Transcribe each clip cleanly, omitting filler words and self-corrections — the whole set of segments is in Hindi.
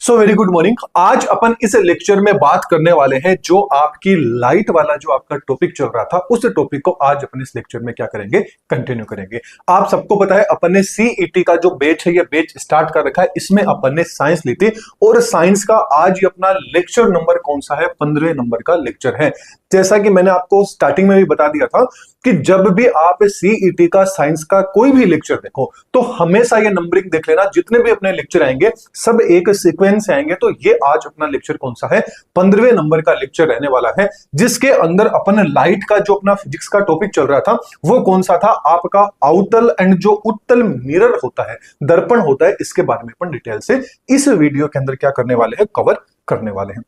So very good morning. आज अपन इस लेक्चर में बात करने वाले हैं जो आपकी लाइट वाला जो आपका टॉपिक चल रहा था उस टॉपिक को आज अपन इस लेक्चर में क्या करेंगे, कंटिन्यू करेंगे। आप सबको पता है अपन ने सीईटी का जो बैच है ये बैच स्टार्ट कर रखा है। इसमें अपन ने साइंस ली थी और साइंस का आज ये अपना लेक्चर नंबर कौन सा है, 15वें नंबर का लेक्चर है। जैसा कि मैंने आपको स्टार्टिंग में भी बता दिया था कि जब भी आप सीईटी का साइंस का कोई भी लेक्चर देखो तो हमेशा ये नंबरिंग देख लेना। जितने भी अपने लेक्चर आएंगे सब एक सीक्वेंस से आएंगे। तो ये आज अपना लेक्चर कौन सा है, 15वें नंबर का लेक्चर रहने वाला है, जिसके अंदर अपन लाइट का जो अपना फिजिक्स का टॉपिक चल रहा था वो कौन सा था, आपका अवतल एंड जो उत्तल मिरर होता है, दर्पण होता है, इसके बारे में अपन डिटेल से इस वीडियो के अंदर क्या करने वाले हैं, कवर करने वाले हैं।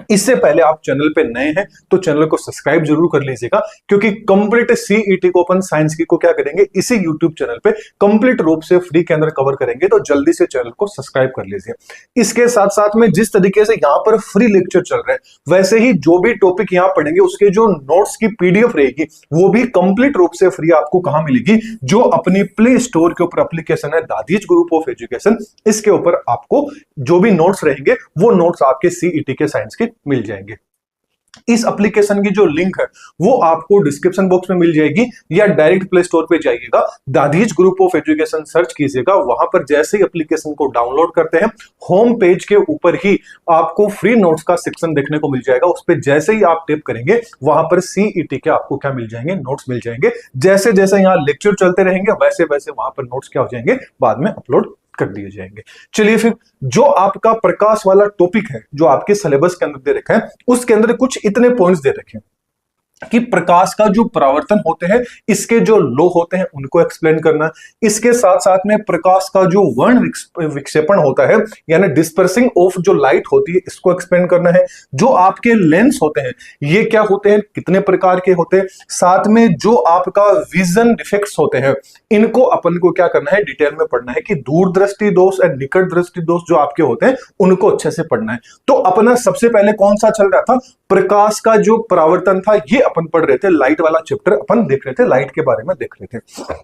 इससे पहले आप चैनल पे नए हैं तो चैनल को सब्सक्राइब जरूर कर लीजिएगा, क्योंकि कंप्लीट सीईटी को अपन साइंस की को क्या करेंगे, इसी यूट्यूब चैनल पे कंप्लीट रूप से फ्री के अंदर कवर करेंगे। तो जल्दी से चैनल को सब्सक्राइब कर लीजिए। इसके साथ साथ में जिस तरीके से यहाँ पर फ्री लेक्चर चल रहे हैं वैसे ही जो भी टॉपिक यहाँ पढ़ेंगे उसके जो नोट्स की पीडीएफ रहेगी वो भी कंप्लीट रूप से फ्री आपको कहां मिलेगी, जो अपनी प्ले स्टोर के ऊपर एप्लीकेशन है दादीज ग्रुप ऑफ एजुकेशन, इसके ऊपर आपको जो भी नोट्स रहेंगे वो नोट्स आपके सीईटी के साइंस के मिल जाएंगे। इस एप्लीकेशन की जो लिंक है वो आपको डिस्क्रिप्शन बॉक्स में मिल जाएगी या डायरेक्ट प्ले स्टोर पे जाइएगा, दादीज ग्रुप ऑफ एजुकेशन सर्च कीजिएगा। वहां पर जैसे ही एप्लीकेशन को डाउनलोड करते हैं होम पेज के ऊपर ही आपको फ्री नोट्स का सेक्शन देखने को मिल जाएगा। उस पर जैसे ही आप टिप करेंगे वहां पर सीईटी के आपको क्या मिल जाएंगे, नोट्स मिल जाएंगे। जैसे जैसे यहाँ लेक्चर चलते रहेंगे वैसे वैसे वहां पर नोट्स क्या हो जाएंगे, बाद में अपलोड कर दिए जाएंगे। चलिए फिर जो आपका प्रकाश वाला टॉपिक है जो आपके सिलेबस के अंदर दे रखा है उसके अंदर कुछ इतने पॉइंट्स दे रखे हैं कि प्रकाश का जो परावर्तन होते हैं इसके जो लॉ होते हैं उनको एक्सप्लेन करना। इसके साथ साथ में प्रकाश का जो वर्ण विक्षेपण होता है यानी डिस्पर्सिंग ऑफ जो लाइट होती है इसको एक्सप्लेन करना है। जो आपके लेंस होते हैं ये क्या होते हैं, कितने प्रकार के होते हैं, साथ में जो आपका विजन डिफेक्ट्स होते हैं इनको अपन को क्या करना है, डिटेल में पढ़ना है कि दूरदृष्टि दोष और निकट दृष्टि दोष जो आपके होते हैं उनको अच्छे से पढ़ना है। तो अपना सबसे पहले कौन सा चल रहा था, प्रकाश का जो परावर्तन था ये अपन पढ़ रहे थे। लाइट वाला चैप्टर अपन देख रहे थे, लाइट के बारे में देख रहे थे।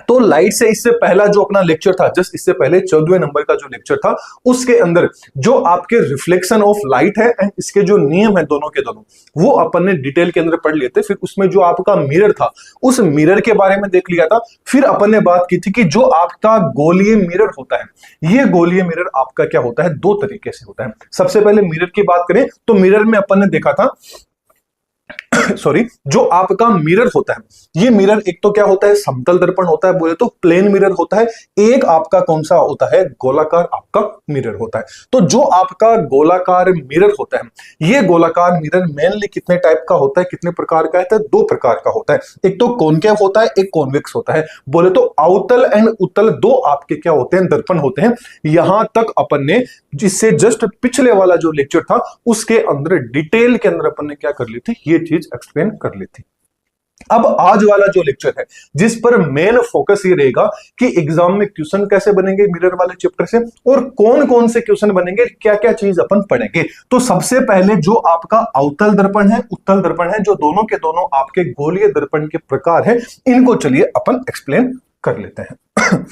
तो लाइट से इससे पहला जो अपना लेक्चर था, जस्ट इससे पहले 14वें नंबर का जो लेक्चर था उसके अंदर जो आपके रिफ्लेक्शन ऑफ लाइट है एंड इसके जो नियम है दोनों के दोनों वो अपन ने डिटेल के अंदर पढ़ लिए थे। फिर उसमें जो आपका मिरर था उस मिरर के बारे में देख लिया था। फिर अपन ने बात की थी कि जो आपका गोलीय मिरर होता है ये गोलीय मिरर आपका क्या होता है, दो तरीके से होता है। सबसे पहले मिरर की बात करें तो मिरर में अपन ने देखा था सॉरी, जो आपका मिरर होता है ये मिरर एक तो क्या होता है, समतल दर्पण होता है, बोले तो प्लेन मिरर होता है। एक आपका कौन सा होता है, गोलाकार आपका मिरर होता है। तो जो आपका गोलाकार मिरर होता है ये गोलाकार मिरर मेनली कितने टाइप का होता है, कितने प्रकार का है, तो दो प्रकार का होता है। एक तो कॉनकेव होता है, एक कॉन्वेक्स होता है। बोले तो अवतल एंड उत्तल दो आपके क्या होते हैं, दर्पण होते हैं। यहां तक अपन ने जिससे जस्ट पिछले वाला जो लेक्चर था उसके अंदर डिटेल के अंदर अपन ने क्या कर ली थी, ये चीज एक्सप्लेन कर ली थी। अब आज वाला जो लेक्चर है जिस पर मेन फोकस ये रहेगा कि एग्जाम में क्वेश्चन कैसे बनेंगे मिरर वाले चैप्टर से और कौन कौन से क्वेश्चन बनेंगे, क्या क्या चीज अपन पढ़ेंगे। तो सबसे पहले जो आपका अवतल दर्पण है, उत्तल दर्पण है, जो दोनों के दोनों आपके गोलीय दर्पण के प्रकार है, इनको चलिए अपन एक्सप्लेन कर लेते हैं।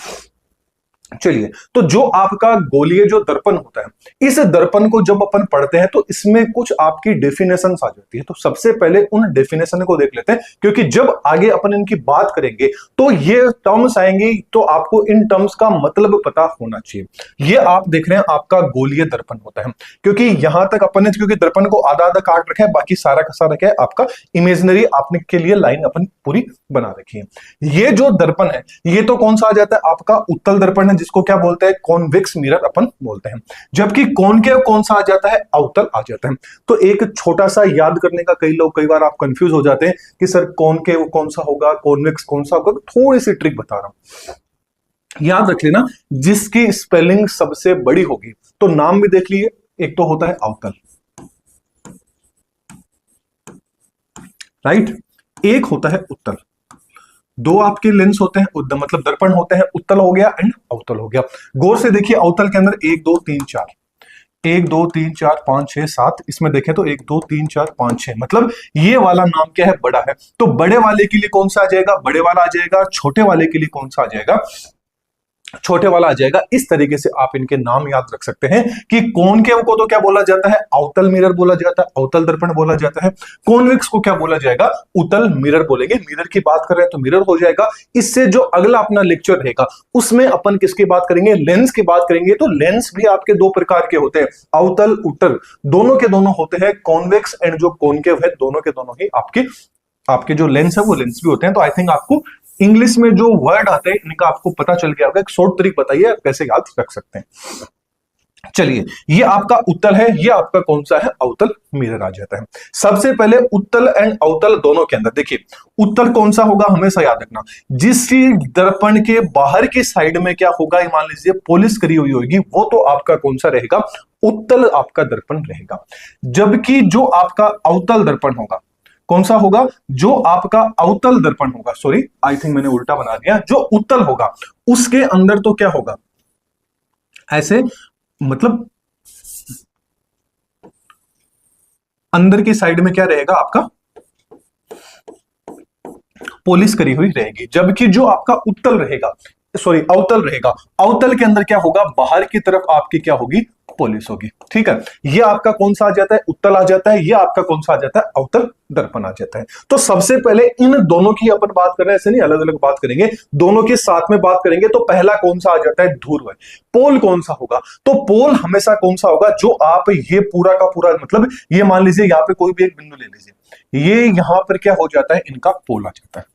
चलिए, तो जो आपका गोलीय जो दर्पण होता है इस दर्पण को जब अपन पढ़ते हैं तो इसमें कुछ आपकी डेफिनेशंस आ जाती है। तो सबसे पहले उन डेफिनेशन को देख लेते हैं, क्योंकि जब आगे अपन इनकी बात करेंगे तो ये टर्म्स आएंगी तो आपको इन टर्म्स का मतलब पता होना चाहिए। ये आप देख रहे हैं आपका गोलीय दर्पण होता है, क्योंकि यहां तक अपन ने क्योंकि दर्पण को आधा आधा काट रखा है, बाकी सारा का सारा क्या है आपका इमेजिनरी आपने के लिए लाइन अपन पूरी बना रखी है। ये जो दर्पण है ये तो कौन सा आ जाता है, आपका उत्तल दर्पण है, जिसको क्या बोलते हैं, कॉन्वेक्स मिरर अपन बोलते हैं। जबकि कॉनकेव कौन सा आ जाता है, अवतल आ जाता है। तो एक छोटा सा याद करने का, कई बार आप कंफ्यूज हो जाते हैं कि सर कॉनकेव कौन सा होगा, कॉन्वेक्स कौन सा होगा। थोड़ी सी ट्रिक बता रहा हूं, याद रख लेना। जिसकी स्पेलिंग सबसे बड़ी होगी तो नाम भी देख लीजिए, एक तो होता है अवतल, राइट, एक होता है उत्तल। दो आपके लेंस होते हैं, मतलब दर्पण होते हैं, उत्तल हो गया एंड अवतल हो गया। गौर से देखिए अवतल के अंदर 1 2 3 4 1 2 3 4 5 6 7, इसमें देखें तो 1 2 3 4 5 6, मतलब ये वाला नाम क्या है, बड़ा है। तो बड़े वाले के लिए कौन सा आ जाएगा, बड़े वाला आ जाएगा। छोटे वाले के लिए कौन सा आ जाएगा, छोटे वाला आ जाएगा। इस तरीके से आप इनके नाम याद रख सकते हैं कि कॉनकेव को तो क्या बोला जाता है, अवतल मिरर बोला जाता है, अवतल दर्पण बोला जाता है। कॉन्वेक्स को क्या बोला जाएगा, उत्तल मिरर बोलेंगे। मिरर की बात कर रहे हैं तो मिरर हो जाएगा। इससे जो अगला अपना लेक्चर रहेगा उसमें अपन किसकी बात करेंगे, लेंस की बात करेंगे। तो लेंस भी आपके दो प्रकार के होते हैं, अवतल उत्तल, दोनों के दोनों होते हैं। कॉन्वेक्स एंड जो कॉनकेव है, दोनों के दोनों ही आपके जो लेंस है वो लेंस भी होते हैं। तो आई थिंक आपको इंग्लिश में जो वर्ड आते हैं इनका आपको पता चल गया होगा। एक शॉर्ट ट्रिक बताइए आप कैसे याद रख सकते हैं। चलिए, ये आपका उत्तल है, ये आपका कौन सा है, अवतल मिरर आ जाता है। सबसे पहले उत्तल एंड अवतल दोनों के अंदर देखिए, उत्तल कौन सा होगा हमेशा याद रखना, जिस दर्पण के बाहर की साइड में क्या होगा, मान लीजिए पॉलिश करी हुई होगी, वो तो आपका कौन सा रहेगा, उत्तल आपका दर्पण रहेगा। जबकि जो आपका अवतल दर्पण होगा, कौन सा होगा, जो आपका अवतल दर्पण होगा, सॉरी आई थिंक मैंने उल्टा बना दिया, जो उत्तल होगा उसके अंदर तो क्या होगा, ऐसे मतलब अंदर की साइड में क्या रहेगा, आपका पॉलिश करी हुई रहेगी। जबकि जो आपका उत्तल रहेगा, सॉरी अवतल रहेगा, अवतल के अंदर क्या होगा, बाहर की तरफ आपकी क्या होगी, पॉलिश होगी। ठीक है, ये आपका कौन सा आ जाता है, उत्तल आ जाता है। ये आपका कौन सा आ जाता है, अवतल दर्पण आ जाता है। तो सबसे पहले इन दोनों की अपन बात कर रहे हैं, ऐसे नहीं अलग अलग बात करेंगे, दोनों के साथ में बात करेंगे। तो पहला कौन सा आ जाता है, ध्रुव। पोल कौन सा होगा, तो पोल हमेशा कौन सा होगा, जो आप ये पूरा का पूरा, मतलब ये मान लीजिए यहाँ पे कोई भी एक बिंदु ले लीजिए, ये यहां पर क्या हो जाता है, इनका पोल आ जाता है।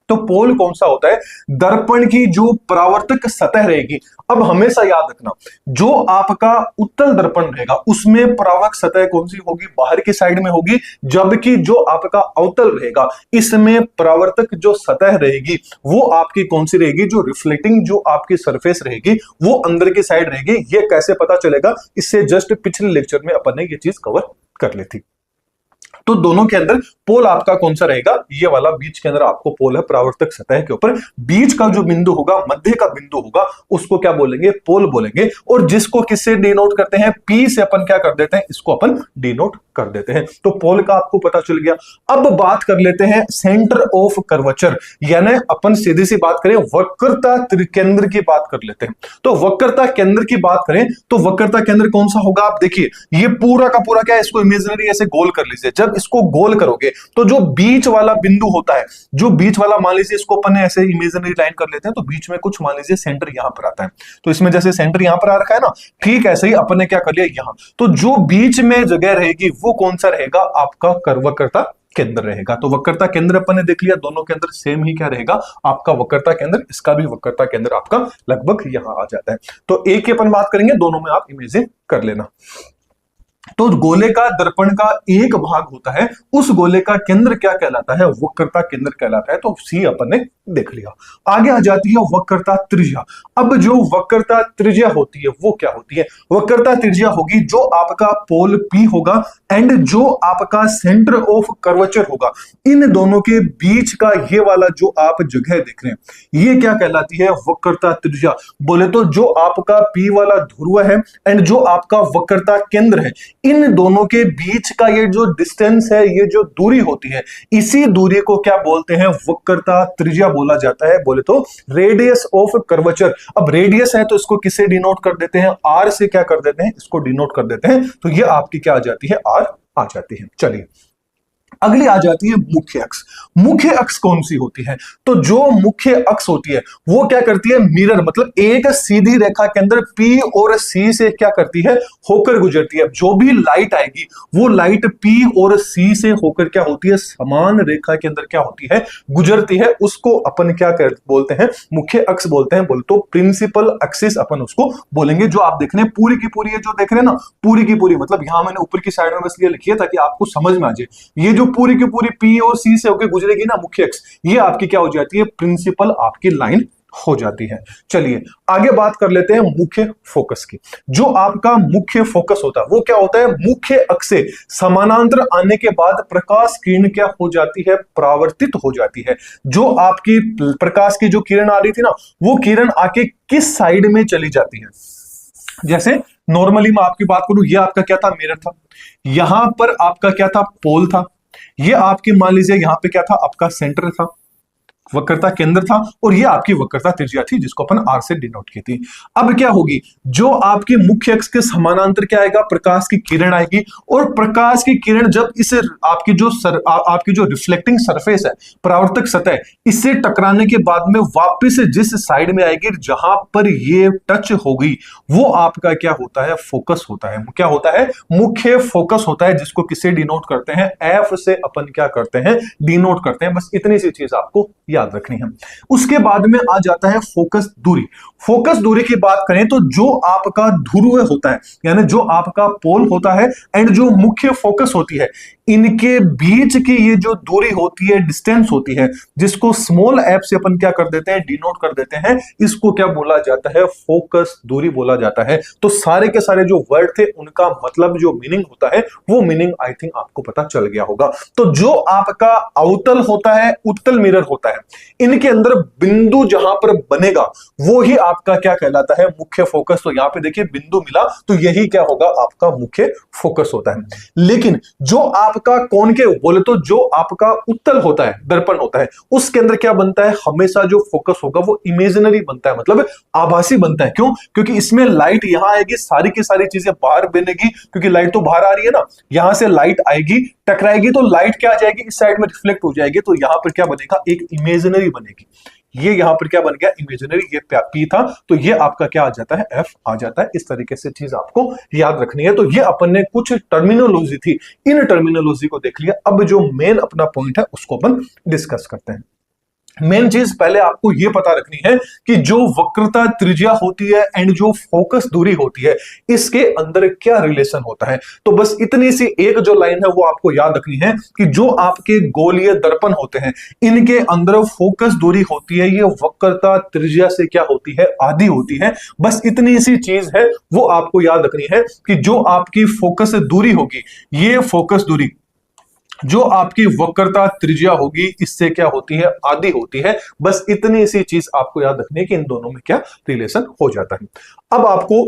तो पोल कौन सा होता है, दर्पण की जो परावर्तक सतह रहेगी। अब हमेशा याद रखना, जो आपका उत्तल दर्पण रहेगा उसमें परावर्तक सतह कौन सी होगी, बाहर की साइड में होगी। जबकि जो आपका अवतल रहेगा इसमें परावर्तक जो सतह रहेगी वो आपकी कौन सी रहेगी, जो रिफ्लेक्टिंग जो आपकी सरफेस रहेगी वो अंदर की साइड रहेगी। ये कैसे पता चलेगा, इससे जस्ट पिछले लेक्चर में अपन ने ये चीज कवर कर ली थी। तो दोनों के अंदर पोल आपका कौन सा रहेगा, ये वाला बीच के अंदर आपको पोल है, परावर्तक सतह के ऊपर बीच का जो बिंदु होगा, मध्य का बिंदु होगा, उसको क्या बोलेंगे, पोल बोलेंगे। और जिसको किससे डिनोट करते हैं, पी से अपन क्या कर देते हैं, इसको अपन डिनोट कर देते हैं। तो पोल का आपको पता चल गया। अब बात कर लेते हैं सेंटर ऑफ कर्वेचर, यानी अपन सीधी सी बात करें वक्रता त्रिकेंद्र की बात कर लेते हैं। तो वक्रता केंद्र की बात करें तो वक्रता केंद्र कौन सा होगा, आप देखिए ये पूरा का पूरा क्या है, इसको इमेजिनरी ऐसे गोल कर लीजिए। जब इसको गोल करोगे तो जो बीच वाला बिंदु होता है, जो बीच वाला मान लीजिए इसको अपन ऐसे इमेजिनरी लाइन कर लेते हैं, तो बीच में कुछ मान लीजिए सेंटर यहां पर आता है। तो इसमें जैसे सेंटर यहां पर आ रखा है ना, ठीक ऐसे ही अपन ने क्या कर लिया यहां। तो जो बीच में जगह रहेगी वो कौन सा रहेगा, आपका वक्रता केंद्र रहेगा। तो वक्रता केंद्र अपन ने देख लिया, दोनों के अंदर सेम ही क्या रहेगा, आपका वक्रता केंद्र। इसका भी वक्रता केंद्र आपका लगभग यहां आ जाता है। तो एक की अपन बात करेंगे, दोनों में आप इमेजिन कर लेना। तो गोले का दर्पण का एक भाग होता है, उस गोले का केंद्र क्या कहलाता है, वक्रता केंद्र कहलाता है। तो सी अपन ने देख लिया। आगे आ जाती है वक्रता त्रिज्या। अब जो वक्रता त्रिज्या होती है वो क्या होती है, वक्रता त्रिज्या होगी जो आपका पोल पी होगा एंड जो आपका सेंटर ऑफ कर्वेचर होगा, इन दोनों के बीच का ये वाला जो आप जगह देख रहे हैं ये क्या कहलाती है, वक्रता त्रिज्या। बोले तो जो आपका पी वाला ध्रुव है एंड जो आपका वक्रता केंद्र है, इन दोनों के बीच का ये जो डिस्टेंस है, ये जो दूरी होती है, इसी दूरी को क्या बोलते हैं, वक्रता त्रिज्या बोला जाता है। बोले तो रेडियस ऑफ कर्वेचर। अब रेडियस है तो इसको किससे डिनोट कर देते हैं, आर से क्या कर देते हैं, इसको डिनोट कर देते हैं। तो ये आपकी क्या आ जाती है, आर आ जाती है। चलिए अगली आ जाती है मुख्य अक्ष। मुख्य अक्ष कौन सी होती है, तो जो मुख्य अक्ष होती है वो क्या करती है, मिरर मतलब एक सीधी रेखा के अंदर P और C से क्या करती है, होकर गुजरती है। जो भी लाइट आएगी वो लाइट P और C से होकर क्या होती है, समान रेखा के अंदर क्या होती है, गुजरती है। उसको अपन क्या बोलते हैं, मुख्य अक्ष बोलते हैं। बोल तो प्रिंसिपल एक्सिस अपन उसको बोलेंगे। जो आप देख रहे हैं पूरी की पूरी, ये जो देख रहे हैं ना पूरी की पूरी, मतलब यहां मैंने ऊपर की साइड में बस ये लिखी है ताकि आपको समझ में आ जाए। ये जो पूरी की पूरी P और C से होकर गुजरेगी ना मुख्य अक्ष, ये आपकी क्या हो जाती है, प्रिंसिपल आपकी लाइन हो जाती है। चलिए आगे बात कर लेते हैं मुख्य फोकस की। जो आपका मुख्य फोकस होता है वो क्या होता है, मुख्य अक्ष से समानांतर आने के बाद प्रकाश किरण क्या हो जाती है, परावर्तित हो जाती है। जो आपकी प्रकाश की जो किरण आ रही थी ना, वो किरण आके किस साइड में चली जाती है। जैसे नॉर्मली मैं आपकी बात करूं, ये आपका क्या था, मिरर था, यहां पर आपका क्या था, पोल था, ये आपकी मान लीजिए यहां पे क्या था, आपका सेंटर था। वक्रता केंद्र था और ये आपकी वक्रता त्रिज्या थी जिसको अपन आर से डिनोट की थी। अब क्या होगी, जो आपकी मुख्य अक्ष के समानांतर क्या आएगा, प्रकाश की किरण आएगी, और प्रकाश की किरण जब इस आपकी जो रिफ्लेक्टिंग सरफेस है, परावर्तक सतह, इससे टकराने के बाद में वापस जिस साइड में आएगी जहां पर ये टच होगी वो आपका क्या होता है, फोकस होता है। क्या होता है, मुख्य फोकस होता है, जिसको किससे डिनोट करते हैं, एफ से अपन क्या करते हैं, डिनोट करते हैं। बस इतनी सी चीज आपको याद रखनी है। उसके बाद में आ जाता है फोकस दूरी। फोकस दूरी की बात करें तो जो आपका ध्रुव होता है, यानी जो आपका पोल होता है एंड जो मुख्य फोकस होती है, इनके बीच की ये जो दूरी होती है, डिस्टेंस होती है, जिसको स्मॉल एफ से अपन क्या कर देते हैं, डिनोट कर देते हैं, इसको क्या बोला जाता है, फोकस दूरी बोला जाता है। तो सारे के सारे जो वर्ड थे उनका मतलब जो मीनिंग होता है वो मीनिंग आई थिंक आपको पता चल गया होगा। तो जो आपका अवतल होता है, उत्तल मिरर होता है, इनके अंदर बिंदु जहां पर बनेगा वो ही आपका क्या कहलाता है, मुख्य फोकस। तो यहां पे देखिए बिंदु मिला तो यही क्या होगा, आपका मुख्य फोकस होता है। लेकिन जो आपका कॉनकेव बोले तो जो आपका उत्तल होता है, दर्पण होता है, उसके अंदर क्या बनता है, हमेशा जो फोकस होगा वो इमेजिनरी बनता है, मतलब आभासी बनता है। क्यों? क्योंकि इसमें लाइट यहां आएगी, सारी की सारी चीजें बाहर बनेगी, क्योंकि लाइट तो बाहर आ रही है ना, यहां से लाइट आएगी, टकराएगी तो लाइट क्या आ जाएगी, इस साइड में रिफ्लेक्ट हो जाएगी, तो यहां पर क्या बनेगा, एक इमेजिनरी बनेगी। ये यहां पर क्या बन गया, इमेजिनरी, ये पी था, तो ये आपका क्या आ जाता है, एफ आ जाता है। इस तरीके से चीज आपको याद रखनी है। तो ये अपन ने कुछ टर्मिनोलॉजी थी, इन टर्मिनोलॉजी को देख लिया। अब जो मेन अपना पॉइंट है उसको अपन डिस्कस करते हैं। मेन चीज पहले आपको यह पता रखनी है कि जो वक्रता त्रिज्या होती है एंड जो फोकस दूरी होती है, इसके अंदर क्या रिलेशन होता है। तो बस इतनी सी एक जो लाइन है वो आपको याद रखनी है कि जो आपके गोलीय दर्पण होते हैं, इनके अंदर फोकस दूरी होती है, ये वक्रता त्रिज्या से क्या होती है, आधी होती है। बस इतनी सी चीज है वो आपको याद रखनी है कि जो आपकी फोकस दूरी होगी, ये फोकस दूरी जो आपकी वक्रता त्रिज्या होगी, इससे क्या होती है, आधी होती है। बस इतनी सी चीज आपको याद रखनी है कि इन दोनों में क्या रिलेशन हो जाता है। अब आपको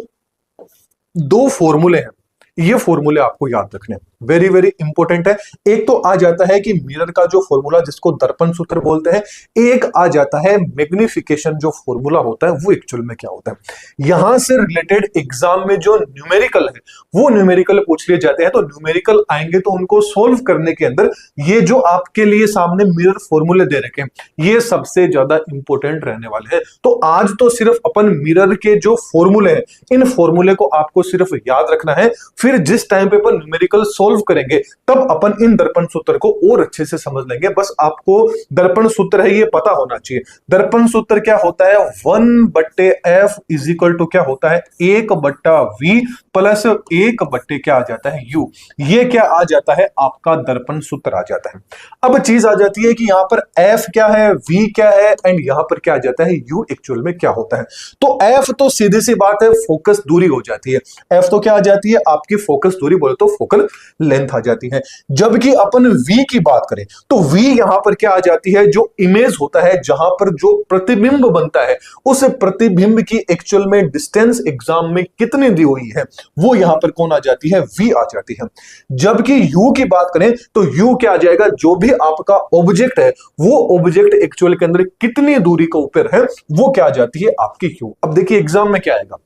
दो फॉर्मूले हैं, ये फॉर्मूले आपको याद रखने हैं, वेरी वेरी इंपॉर्टेंट है। एक तो आ जाता है कि मिरर का जो फॉर्मूला जिसको दर्पण सूत्र बोलते हैं, एक आ जाता है मैग्निफिकेशन जो फॉर्मूला होता है वो एक्चुअल में क्या होता है। यहां से रिलेटेड एग्जाम में जो न्यूमेरिकल है वो न्यूमेरिकल पूछ लिए जाते हैं। तो न्यूमेरिकल आएंगे तो उनको सोल्व करने के अंदर ये जो आपके लिए सामने मिरर फॉर्मूले दे रखे हैं, ये सबसे ज्यादा इंपॉर्टेंट रहने वाले हैं। तो आज तो सिर्फ अपन मिरर के जो फॉर्मूले हैं, इन फॉर्मूले को आपको सिर्फ याद रखना है। फिर जिस टाइम पे अपन न्यूमेरिकल सोल्व करेंगे तब अपन इन दर्पण सूत्र को और अच्छे से समझ लेंगे। बस आपको दर्पण सूत्र है ये पता होना चाहिए। दर्पण सूत्र क्या होता है, 1/f इज इक्वल टू क्या होता है, 1/v प्लस 1/ क्या आ जाता है, u। ये क्या आ जाता है, आपका दर्पण सूत्र आ जाता है। अब चीज आ जाती है कि यहां पर f क्या है, v क्या है, एंड यहां पर क्या आ जाता है, u एक्चुअल में क्या होता है। तो f तो सीधी सी बात है, फोकस दूरी हो जाती है। f तो क्या आ जाती है, आपकी फोकस दूरी बोले तो फोकल लेंथ आ जाती है। जबकि अपन v की बात करें तो v यहां पर क्या आ जाती है, जो इमेज होता है, जहां पर जो प्रतिबिंब बनता है, उस प्रतिबिंब की एक्चुअल में डिस्टेंस एग्जाम में कितनी दी हुई है, वो यहां पर कौन आ जाती है, v आ जाती है। जबकि u की बात करें तो u क्या आ जाएगा, जो भी आपका ऑब्जेक्ट है वो ऑब्जेक्ट एक्चुअल के अंदर कितनी दूरी के ऊपर है, वो क्या आ जाती है, आपकी u। अब देखिए एग्जाम में क्या आएगा,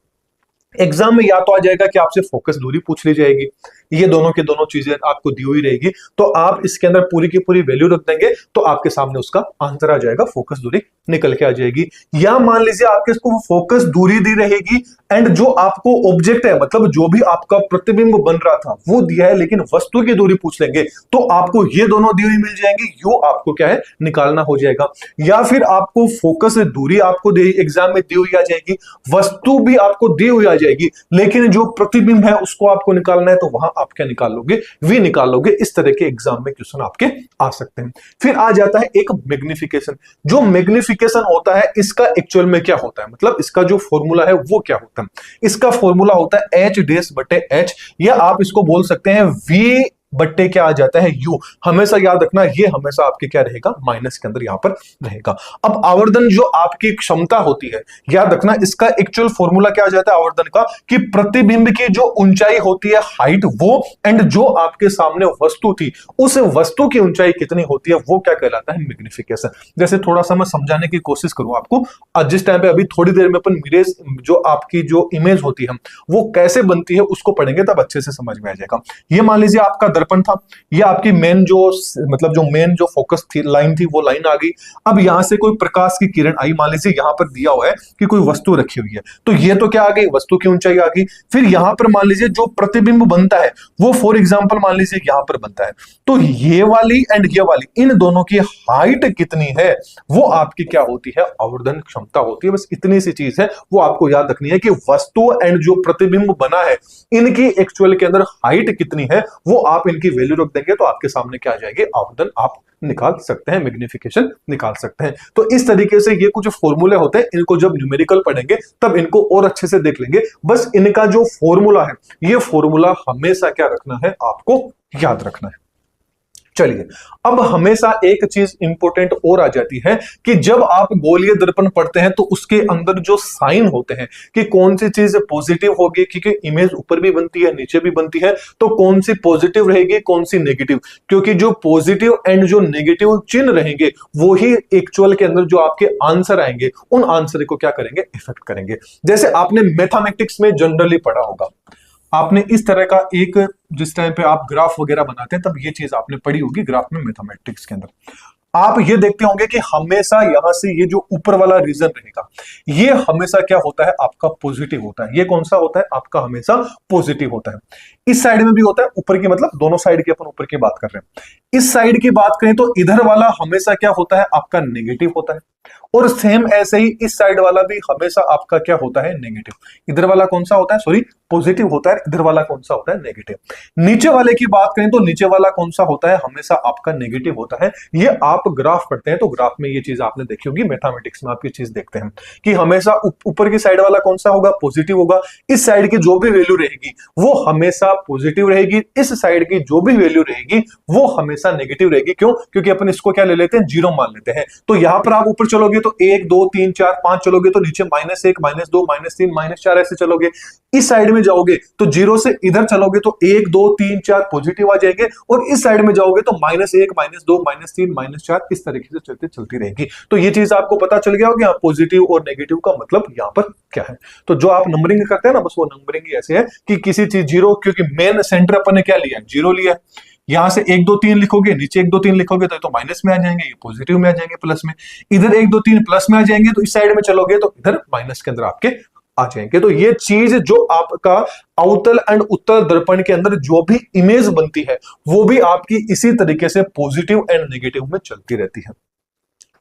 एग्जाम में या तो आ जाएगा कि आपसे फोकस दूरी पूछ ली जाएगी, ये दोनों की दोनों चीजें आपको दी हुई रहेगी, तो आप इसके अंदर पूरी की पूरी वैल्यू रख देंगे तो आपके सामने उसका आंसर आ जाएगा, फोकस दूरी निकल के आ जाएगी। या मान लीजिए आपके इसको फोकस दूरी दी रहेगी एंड जो आपको ऑब्जेक्ट है, मतलब जो भी आपका प्रतिबिंब बन रहा था वो दिया है, लेकिन वस्तु की दूरी पूछ लेंगे तो आपको ये दोनों दी हुई मिल जाएंगी, यो आपको क्या है, निकालना हो जाएगा। या फिर आपको फोकस दूरी आपको एग्जाम में दी हुई आ जाएगी, वस्तु भी आपको दी हुई आ जाएगी, लेकिन जो प्रतिबिंब है उसको आपको निकालना है, तो वहां आप क्या निकाल लोगे, वी निकाल लोगे। इस तरह के एग्जाम में क्वेश्चन आपके आ सकते हैं। फिर आ जाता है एक मैग्निफिकेशन। जो मैग्निफिकेशन होता है इसका एक्चुअल में क्या होता है, मतलब इसका जो फॉर्मूला है वो क्या होता है, इसका फॉर्मूला होता है h डैश बटे h, या आप इसको बोल सकते हैं v बट्टे क्या आ जाता है u। हमेशा याद रखना ये हमेशा आपके क्या रहेगा, माइनस के अंदर यहां पर रहेगा। अब आवर्धन जो आपकी क्षमता होती है, याद रखना इसका एक्चुअल फॉर्मूला क्या आ जाता है आवर्धन का, कि प्रतिबिंब की जो ऊंचाई होती है हाइट वो, एंड जो आपके सामने वस्तु थी उस वस्तु की ऊंचाई कितनी होती है वो क्या कहलाता है, मैग्निफिकेशन। जैसे थोड़ा सा मैं समझाने की कोशिश करूं आपको, आज जिस टाइम पे अभी थोड़ी देर में अपन मिरेज जो आपकी जो इमेज होती है वो कैसे बनती है उसको पढ़ेंगे तब अच्छे से समझ में आ जाएगा। ये मान लीजिए आपका दर्पण था, ये आपकी मेन जो मतलब जो मेन जो फोकस थी लाइन थी वो लाइन आ गई। अब यहां से कोई प्रकाश की किरण आई, मान लीजिए यहां पर दिया हुआ है कि कोई वस्तु रखी हुई है, तो ये तो क्या आ गई, वस्तु की ऊंचाई आ गई। फिर यहां पर मान लीजिए जो प्रतिबिंब बनता है वो फॉर एग्जांपल मान लीजिए यहां पर बनता है, तो ये वाली एंड ये वाली इन दोनों की हाइट कितनी है वो आपकी क्या होती है, आवर्धन क्षमता होती है। बस इतनी सी चीज है वो आपको याद रखनी है कि वस्तु एंड जो प्रतिबिंब बना है इनकी एक्चुअल के अंदर हाइट कितनी है वो आप इनकी वैल्यू रख देंगे तो आपके सामने क्या आ जाएगी, आवर्धन आप निकाल सकते हैं, मैग्निफिकेशन निकाल सकते हैं। तो इस तरीके से ये कुछ फॉर्मूले होते हैं, इनको जब न्यूमेरिकल पढ़ेंगे तब इनको और अच्छे से देख लेंगे। बस इनका जो फॉर्मूला है ये फॉर्मूला हमेशा क्या रखना है, आपको याद रखना है। चलिए अब हमेशा एक चीज इंपॉर्टेंट और आ जाती है कि जब आप गोलीय दर्पण पढ़ते हैं तो उसके अंदर जो साइन होते हैं कि कौन सी चीज पॉजिटिव होगी, क्योंकि इमेज ऊपर भी बनती है नीचे भी बनती है, तो कौन सी पॉजिटिव रहेगी कौन सी नेगेटिव, क्योंकि जो पॉजिटिव एंड जो नेगेटिव चिन्ह रहेंगे वो ही एक्चुअल के अंदर जो आपके आंसर आएंगे उन आंसर को क्या करेंगे, इफेक्ट करेंगे। जैसे आपने मैथमेटिक्स में जनरली पढ़ा होगा, आपने इस तरह का एक जिस टाइम पे आप ग्राफ वगैरह बनाते हैं तब ये चीज आपने पढ़ी होगी ग्राफ में, मैथमेटिक्स के अंदर आप ये देखते होंगे कि हमेशा यहां से ये जो ऊपर वाला रीजन रहेगा ये हमेशा क्या होता है, आपका पॉजिटिव होता है। ये कौन सा होता है, आपका हमेशा पॉजिटिव होता है। इस साइड में भी होता है, ऊपर की मतलब दोनों साइड की अपन ऊपर की बात कर रहे हैं। इस साइड की बात करें तो इधर वाला हमेशा क्या होता है, आपका नेगेटिव होता है, और सेम ऐसे ही इस साइड वाला भी हमेशा आपका क्या होता है, नेगेटिव। इधर वाला कौन सा होता है, सॉरी पॉजिटिव होता है, इधर वाला कौन सा होता है, नेगेटिव। नीचे वाले की बात करें तो नीचे वाला कौन सा होता है, हमेशा आपका नेगेटिव होता है। ये आप ग्राफ पढ़ते हैं तो ग्राफ में ये चीज आपने देखी होगी, मैथमेटिक्स में आप ये चीज देखते हैं कि हमेशा ऊपर की साइड वाला कौन सा होगा, पॉजिटिव होगा। इस साइड की जो भी वैल्यू रहेगी वो हमेशा पॉजिटिव रहेगी, इस साइड की जो भी वैल्यू रहेगी वो हमेशा नेगेटिव रहेगी। क्यों, क्योंकि अपन इसको क्या ले लेते हैं, जीरो मान लेते हैं। तो यहां पर आप ऊपर चलोगे तो 1 2 3 4 5 चलोगे तो नीचे -1 -2 -3 -4 ऐसे चलोगे। इस साइड में जाओगे तो जीरो से इधर चलोगे तो 1 2 3 4 पॉजिटिव आ जाएंगे, और इस साइड में जाओगे तो -1 -2 -3 -4 इस तरीके से चलती रहेगी। तो ये चीज आपको पता चल गया होगा पॉजिटिव और नेगेटिव का मतलब यहां पर क्या है। तो जो आप नंबरिंग करते हैं ना, बस वो नंबरिंग ऐसे है कि किसी चीज जीरो, क्योंकि मेन सेंटर अपन ने क्या लिया, जीरो लिया। यहां से 1 2 3 लिखोगे, नीचे 1 2 3 लिखोगे तो माइनस में आ जाएंगे, ये पॉजिटिव में आ जाएंगे, प्लस में। इधर 1 2 3 प्लस में आ जाएंगे तो इस साइड में चलोगे तो इधर माइनस के अंदर आपके आ जाएंगे। तो ये चीज जो आपका अवतल एंड उत्तल दर्पण के अंदर जो भी इमेज बनती है वो भी आपकी इसी तरीके से पॉजिटिव एंड नेगेटिव में चलती रहती है,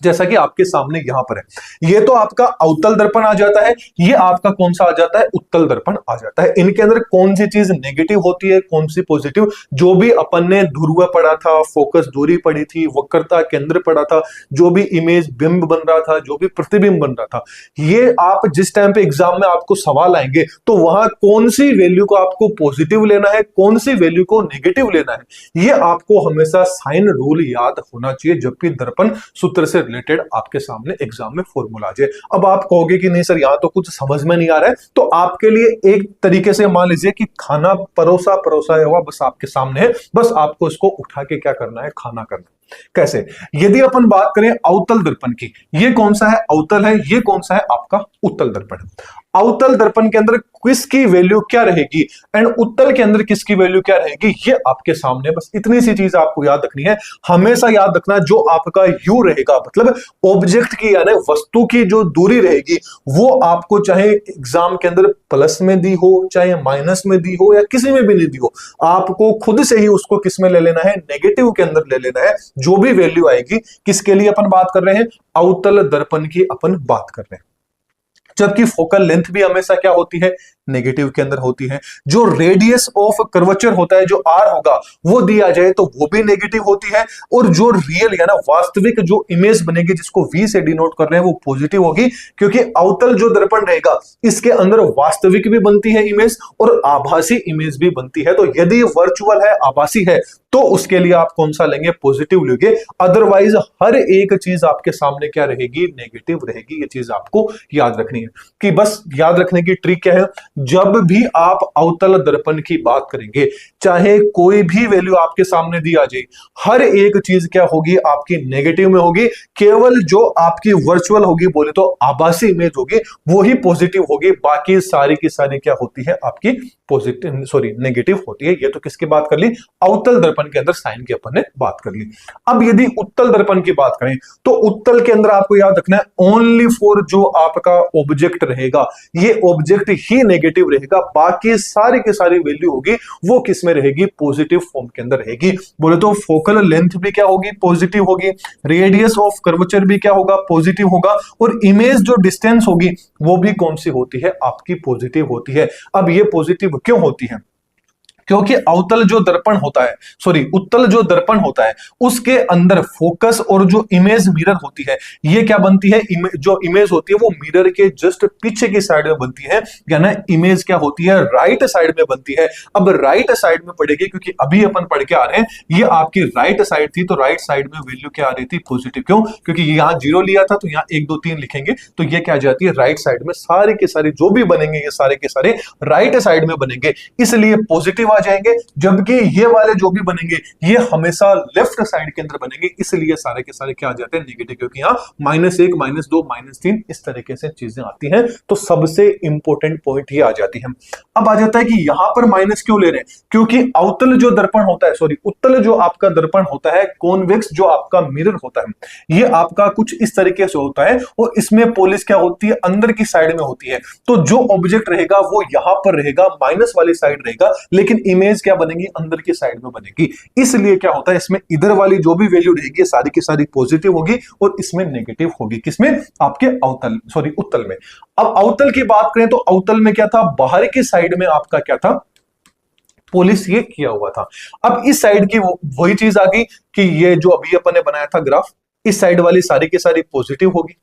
जैसा कि आपके सामने यहां पर है। ये तो आपका अवतल दर्पण आ जाता है, ये आपका कौन सा आ जाता है, उत्तल दर्पण आ जाता है। इनके अंदर कौन सी चीज नेगेटिव होती है, कौन सी पॉजिटिव, जो भी अपन ने ध्रुव पढ़ा था, फोकस दूरी पढ़ी थी, वक्रता केंद्र पढ़ा था, जो भी इमेज बिंब बन रहा था, जो भी प्रतिबिंब बन रहा था, ये आप जिस टाइम पे एग्जाम में आपको सवाल आएंगे तो वहां कौन सी वैल्यू को आपको पॉजिटिव लेना है, कौन सी वैल्यू को नेगेटिव लेना है, ये आपको हमेशा साइन रूल याद होना चाहिए जब भी दर्पण सूत्र से रिलेटेड आपके सामने एग्जाम में फॉर्मूला आ जाए। अब आप कहोगे कि नहीं सर यहां तो कुछ समझ में नहीं आ रहा है, तो आपके लिए एक तरीके से मान लीजिए कि खाना परोसा हुआ बस आपके सामने है, बस आपको इसको उठा के क्या करना है, खाना करना। कैसे, यदि अपन बात करें अवतल दर्पण की, ये कौन सा है, अवतल है, ये कौन सा है, आपका उत्तल दर्पण है। अवतल दर्पण के अंदर किसकी वैल्यू क्या रहेगी एंड उत्तल के अंदर किसकी वैल्यू क्या रहेगी, ये आपके सामने, बस इतनी सी चीज आपको याद रखनी है। हमेशा याद रखना जो आपका यू रहेगा, मतलब ऑब्जेक्ट की यानी वस्तु की जो दूरी रहेगी वो आपको चाहे एग्जाम के अंदर प्लस में दी हो, चाहे माइनस में दी हो, या किसी में भी नहीं दी हो, आपको खुद से ही उसको किस में ले लेना है, नेगेटिव के अंदर ले लेना है। जो भी वैल्यू आएगी, किसके लिए अपन बात कर रहे हैं, अवतल दर्पण की अपन बात कर रहे हैं। जबकि फोकल लेंथ भी हमेशा क्या होती है, नेगेटिव के अंदर होती है। जो रेडियस ऑफ कर्वेचर होता है, जो आर होगा, वो दिया जाए तो वो भी नेगेटिव होती है, और जो रियल या ना वास्तविक जो इमेज बनेगी जिसको वी से डिनोट कर रहे हैं वो पॉजिटिव होगी, क्योंकि अवतल जो दर्पण रहेगा इसके अंदर वास्तविक भी बनती है इमेज और आभासी इमेज भी बनती है। तो यदि वर्चुअल है, आभासी है, तो उसके लिए आप कौन सा लेंगे, पॉजिटिव लेंगे। अदरवाइज हर एक चीज आपके सामने क्या रहेगी, नेगेटिव रहेगी। ये चीज आपको याद रखनी है कि बस याद रखने की ट्रिक क्या है, जब भी आप अवतल दर्पण की बात करेंगे, चाहे कोई भी वैल्यू आपके सामने दी आ जाए, हर एक चीज क्या होगी, आपकी नेगेटिव में होगी। केवल जो आपकी वर्चुअल होगी, बोले तो आभासी इमेज होगी, वो ही पॉजिटिव होगी। बाकी सारी की सारी क्या होती है, आपकी पॉजिटिव नेगेटिव होती है। ये तो किसकी बात कर ली, अवतल दर्पण के अंदर साइन की अपन ने बात कर ली। अब यदि उत्तल दर्पण की बात करें तो उत्तल के अंदर आपको याद रखना है, ओनली फॉर जो आपका ऑब्जेक्ट रहेगा, ये ऑब्जेक्ट ही नेगेटिव रहेगा। बाकी सारी की सारी वैल्यू होगी वो किस में रहेगी, पॉजिटिव फॉर्म के अंदर रहेगी। बोले तो फोकल लेंथ भी क्या होगी, पॉजिटिव होगी। रेडियस ऑफ कर्वेचर भी क्या होगा, पॉजिटिव होगा। और इमेज जो डिस्टेंस होगी वो भी कौन सी होती है, आपकी पॉजिटिव होती है। अब ये पॉजिटिव क्यों होती है, क्योंकि अवतल जो दर्पण होता है, उत्तल जो दर्पण होता है, उसके अंदर फोकस और जो इमेज मिरर होती है, ये क्या बनती है, जो इमेज होती है वो मिरर के जस्ट पीछे की साइड में बनती है, यानी इमेज क्या होती है, राइट साइड में बनती है। अब राइट साइड में पड़ेगी, क्योंकि अभी अपन पढ़ के आ रहे हैं, ये आपकी राइट साइड थी, तो राइट साइड में वैल्यू क्या आ रही थी, पॉजिटिव। क्यों, क्योंकि यहाँ 0 लिया था, तो यहाँ 1 2 3 लिखेंगे, तो ये क्या आ जाती है, राइट साइड में। सारे के सारे जो भी बनेंगे, ये सारे के सारे राइट साइड में बनेंगे, इसलिए पॉजिटिव आ जाएंगे। जबकि ये वाले जो भी बनेंगे, ये हमेशा लेफ्ट साइड के अंदर बनेंगे, इसलिए सारे के सारे क्या आ जाते हैं, नेगेटिव। क्योंकि यहाँ -1 -2 -3 इस तरीके से चीजें आती हैं, तो सबसे इंपॉर्टेंट पॉइंट ये आ जाती है। अब आ जाता है कि यहां पर माइनस क्यों ले रहे हैं, क्योंकि अवतल जो दर्पण होता है, उत्तल जो आपका दर्पण होता है, कॉन्वेक्स जो आपका मिरर होता है, ये आपका कुछ इस तरीके से होता है, और इसमें पॉलिश क्या होती है, अंदर की साइड में होती है। तो जो ऑब्जेक्ट रहेगा वो यहां पर रहेगा, माइनस वाली साइड रहेगा, लेकिन इमेज क्या बनेगी, अंदर की साइड में बनेगी। इसलिए क्या होता है, इसमें इधर वाली जो भी वैल्यू रहेगी सारी की सारी पॉजिटिव होगी, और इसमें नेगेटिव होगी। किसमें, आपके उत्तल में। अब अवतल की बात करें तो अवतल में क्या था, बाहर की साइड में आपका क्या था, पॉलिश ये किया हुआ था। अब इस साइड की वही चीज आ गई कि ये जो अभी अपन ने बनाया था ग्राफ, इस साइड वाली सारी की सारी पॉजिटिव होगी,